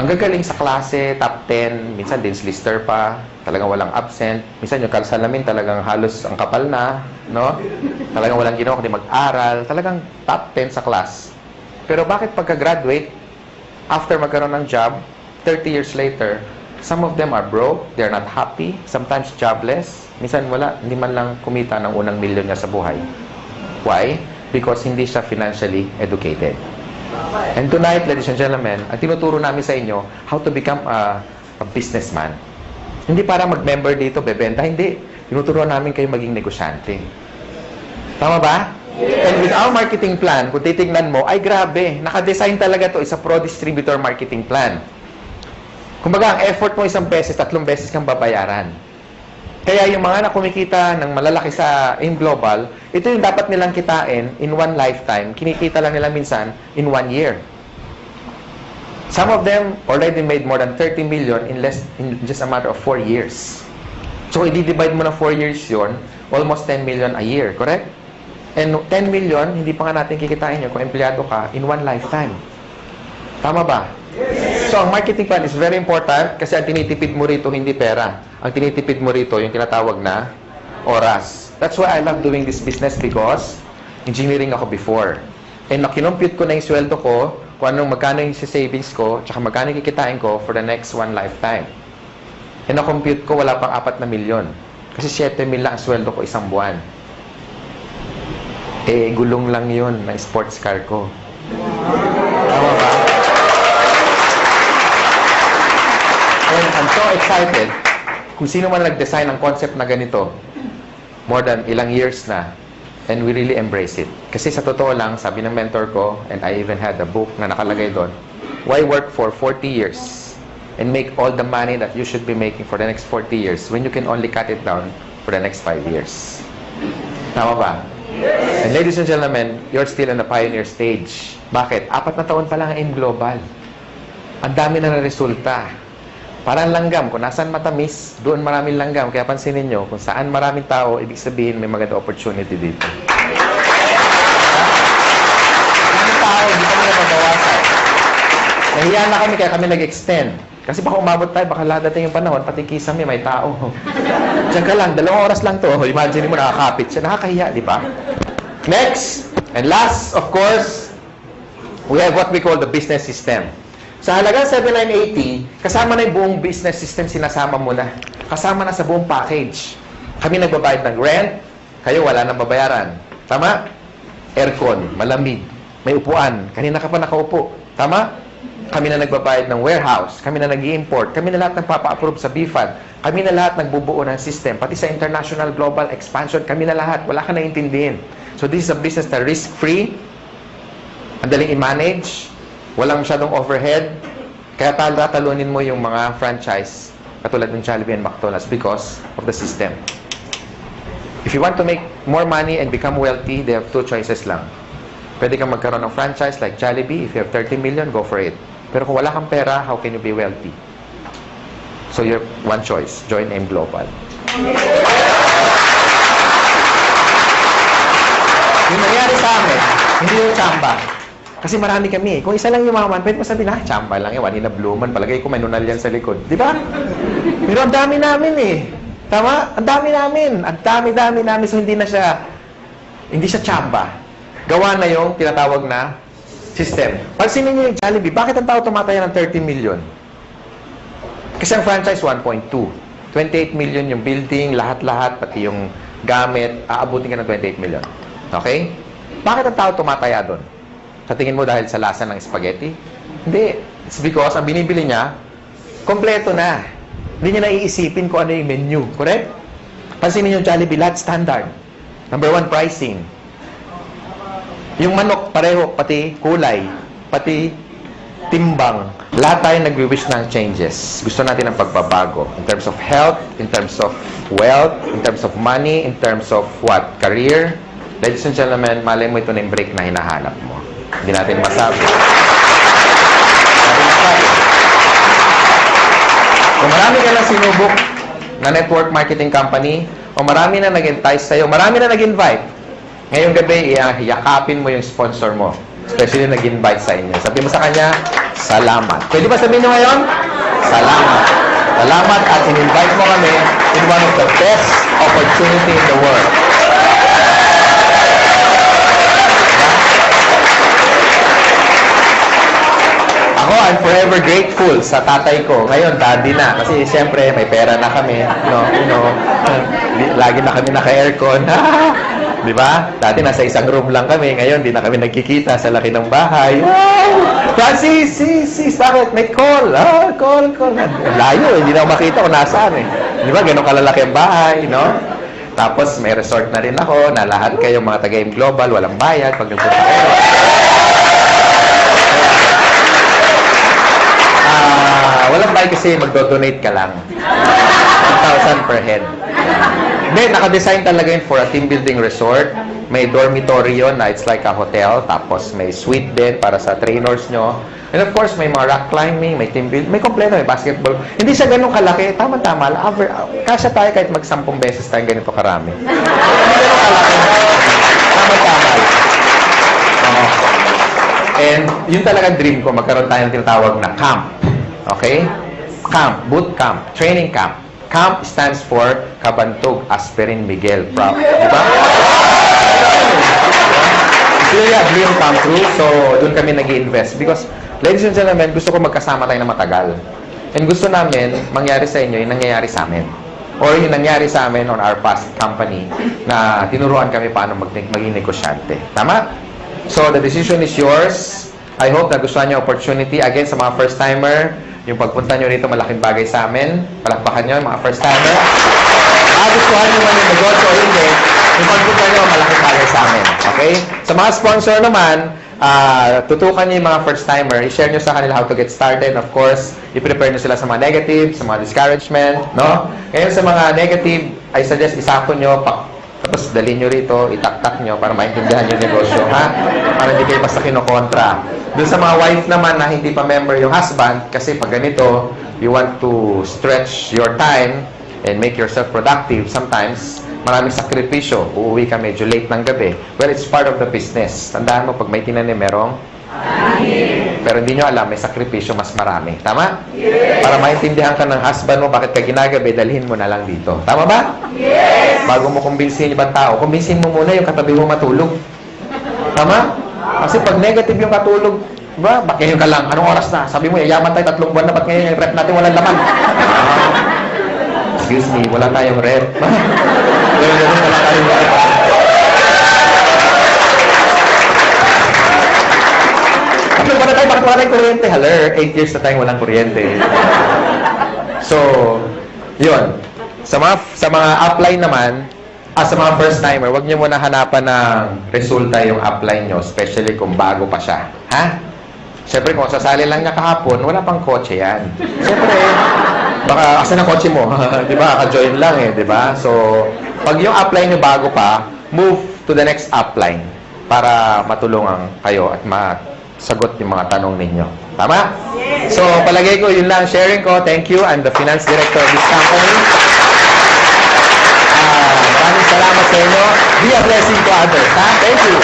Ang gagaling sa klase, top 10, minsan din lister pa, talagang walang absent. Minsan yung salamin talagang halos ang kapal na, no? Talagang walang ginawa kundi mag-aral. Talagang top 10 sa class. Pero bakit pagka-graduate, after magkaroon ng job, 30 years later, some of them are broke, they're not happy, sometimes jobless, minsan wala, hindi man lang kumita ng unang milyon niya sa buhay. Why? Because hindi siya financially educated. And tonight, ladies and gentlemen, ang tinuturo namin sa inyo, how to become a businessman. Hindi para mag-member dito, bebenta, hindi. Tinuturo namin kayo maging negosyante. Tama ba? And with our marketing plan, kung titignan mo, ay grabe, nakadesign talaga to isa pro-distributor marketing plan. Kumbaga, ang effort mo 1 beses, 3 beses kang babayaran. Kaya yung mga na kumikita ng malalaki sa in global, ito yung dapat nilang kitain in one lifetime. Kinikita lang nila minsan in 1 year. Some of them already made more than 30 million in just a matter of 4 years. So, i-divide mo na 4 years yon, almost 10 million a year, correct? And 10 million, hindi pa nga natin kikitain yun kung empleyado ka in one lifetime. Tama ba? So, ang marketing plan is very important kasi ang tinitipid mo rito hindi pera. Ang tinitipid mo rito yung tinatawag na oras. That's why I love doing this business because engineering ako before. And nakinompute ko na yung sweldo ko, kung anong magkano yung savings ko, tsaka magkano yung kikitain ko for the next one lifetime. And na-compute ko, wala pang 4 na milyon. Kasi 7 mil lang ang sweldo ko isang buwan. Eh, gulong lang yun na sports car ko. Tama ba? And I'm so excited kung sino man nag-design ng concept na ganito, more than ilang years na, and we really embrace it. Kasi sa totoo lang, sabi ng mentor ko, and I even had a book na nakalagay doon, why work for 40 years and make all the money that you should be making for the next 40 years when you can only cut it down for the next 5 years? Tama ba? And ladies and gentlemen, you're still in the pioneer stage. Bakit? 4 na taon pa lang ang AIM Global. Ang dami na resulta. Parang langgam. Kung nasaan matamis, doon maraming langgam. Kaya pansinin nyo, kung saan maraming tao, ibig sabihin may maganda opportunity dito. Maraming tao, hindi kami na mabawasan. Nahiya na kami, kaya kami nag-extend. Kasi baka umabot tayo, baka ladating yung panahon, pati kisame, may tao. Diyan ka lang, 2 oras lang to. Imagine mo, nakakapit siya. Nakakahiya, di ba? Next, and last, of course, we have what we call the business system. Sa halagang 7,980, kasama na yung buong business system, sinasama mo na. Kasama na sa buong package. Kami nagbabayad ng rent, kayo wala nang babayaran. Tama? Aircon, malamig, may upuan. Kanina ka pa nakaupo. Tama? Kami na nagbabayad ng warehouse, kami na nag-i-import, kami na lahat nagpapa-approve sa BFAD, kami na lahat nagbubuo ng system, pati sa international global expansion, kami na lahat. Wala ka naiintindihin. So this is a business na risk-free, ang daling i-manage, walang masyadong overhead, kaya tatalunin mo yung mga franchise katulad ng Jollibee and McDonald's because of the system. If you want to make more money and become wealthy, they have 2 choices lang. Pwede kang magkaroon ng franchise like Jollibee. If you have 30 million, go for it. Pero kung wala kang pera, how can you be wealthy? So your one choice, join AIM Global. Yung nangyari sa amin, hindi yung tsamba. Kasi marami kami. Kung isa lang yumaman, pwede mo sabihin, tsamba lang yan, na bluman, palagay ko may nunal yan sa likod. Di ba? Pero ang dami namin eh. Tama? Ang dami namin. Ang dami namin. So hindi siya tsamba. Gawa na yung tinatawag na system. Pansinin niyo yung Jollibee, bakit ang tao tumataya ng 30 million? Kasi ang franchise, 1.2. 28 million yung building, lahat-lahat, pati yung gamit, aabutin ka ng 28 million. Okay? Bakit ang tao tumataya doon? Sa tingin mo dahil sa lasa ng spaghetti? Hindi. It's because ang binibili niya, kompleto na. Hindi niya naiisipin kung ano yung menu. Correct? Pansinin niyo yung Jollibee, lahat standard. Number 1, pricing. Yung manok, pareho, pati kulay, pati timbang. Lahat tayo nagwi-wish ng changes. Gusto natin ng pagbabago. In terms of health, in terms of wealth, in terms of money, in terms of what? Career. Ladies and gentlemen, malay mo ito na yung break na hinahanap mo. Hindi natin masabi. Kung marami ka na sinubok na network marketing company, o marami na nag-entice sa'yo, marami na nag-invite, ngayong gabi, yakapin mo yung sponsor mo. Especially nag-invite sa inyo. Sabi mo sa kanya, salamat. Pwede ba sabihin nyo ngayon? Salamat. Salamat at in-invite mo kami in one of the best opportunity in the world. Ako, I'm forever grateful sa tatay ko. Ngayon, daddy na. Kasi siyempre, may pera na kami. Lagi na kami naka-aircon. Di ba? Dati nasa isang room lang kami. Ngayon, di na kami nagkikita sa laki ng bahay. Wow! Francis, bakit? May call. Call. Layo, hindi na ako makita kung nasaan eh. Di ba? Ganun kalalaki ang bahay, no? Tapos, may resort na rin ako na lahat kayong mga taga-AIM Global, walang bayad pag nagpunta kayo. Walang bayad kasi magdo-donate ka lang. 1,000 per head. Hindi, naka-design talaga yun for a team building resort. May dormitory yun na it's like a hotel. Tapos may suite din para sa trainers nyo. And of course, may mga rock climbing, may team building, may kompleto, may basketball. Hindi siya ganun kalaki. Tama-tama. Kasya tayo kahit mag-10 beses tayo ganito karami. Hindi ganun kalaki. Tama-tama. And yun talaga dream ko, magkaroon tayo ng tinatawag na camp. Okay? Camp, boot camp, training camp. Camp stands for Kabantog Aspirin Miguel. Diba? It's really a dream come true. So, doon kami nag-i-invest. Because, ladies and gentlemen, gusto ko magkasama tayo na matagal. And gusto namin, mangyari sa inyo yung nangyayari sa amin. Or yung nangyari sa amin on our past company na tinuruan kami paano maging negosyante. Tama? So, the decision is yours. I hope na gustuhan nyo opportunity. Again, sa mga first-timer, yung pagpunta nyo rito, malaking bagay sa amin. Palakpakan nyo, mga first-timer. Gustuhan nyo man yung negosyo o hindi, yung pagpunta nyo, malaking bagay sa amin. Okay? Sa mga sponsor naman, tutukan nyo yung mga first-timer. I-share nyo sa kanila how to get started. Of course, i-prepare nyo sila sa mga negative, sa mga discouragement. No? Ngayon, sa mga negative, I suggest isako nyo, tapos dalhin nyo rito, itaktak nyo para maintindihan yung negosyo, ha? Para hindi kayo basta kinokontra. Doon sa mga wife naman na hindi pa member yung husband, kasi pag ganito, you want to stretch your time and make yourself productive. Sometimes, maraming sakripisyo. Uuwi ka medyo late ng gabi. Well, it's part of the business. Tandaan mo, pag may tinanim, merong pero hindi nyo alam, may sakripisyo mas marami. Tama? Yes. Para maintindihan ka ng husband mo, bakit ka ginagabi, dalhin mo na lang dito. Tama ba? Yes. Bago mo kumbinsin yung ibang tao, kumbinsin mo muna yung katabi mo matulog. Tama? Kasi pag negative yung katulog, ba, bakit ngayon ka lang? Anong oras na? Sabi mo, yayaman tayo 3 buwan na, ba't ngayon yung rep natin walang laman? Excuse me, wala tayong rep. Wala tayong rep. Bakit wala tayong kuryente? Haler, 8 years na tayong walang kuryente. So, yun. Sa mga upline naman, sa mga first-timer, huwag niyo muna hanapan ng resulta yung upline nyo, especially kung bago pa siya. Ha? Siyempre, kung sasali lang niya kahapon, wala pang kotse yan. Siyempre, baka, asan ang kotse mo? Di ba? Ka-join lang eh, di ba? So, pag yung upline nyo bago pa, move to the next upline para matulungan kayo at sagot yung mga tanong ninyo. Tama? Yes. So, palagay ko, yun lang sharing ko. Thank you. I'm the finance director of this company. Maraming salamat sa inyo. Be a blessing to others. Ha? Thank you.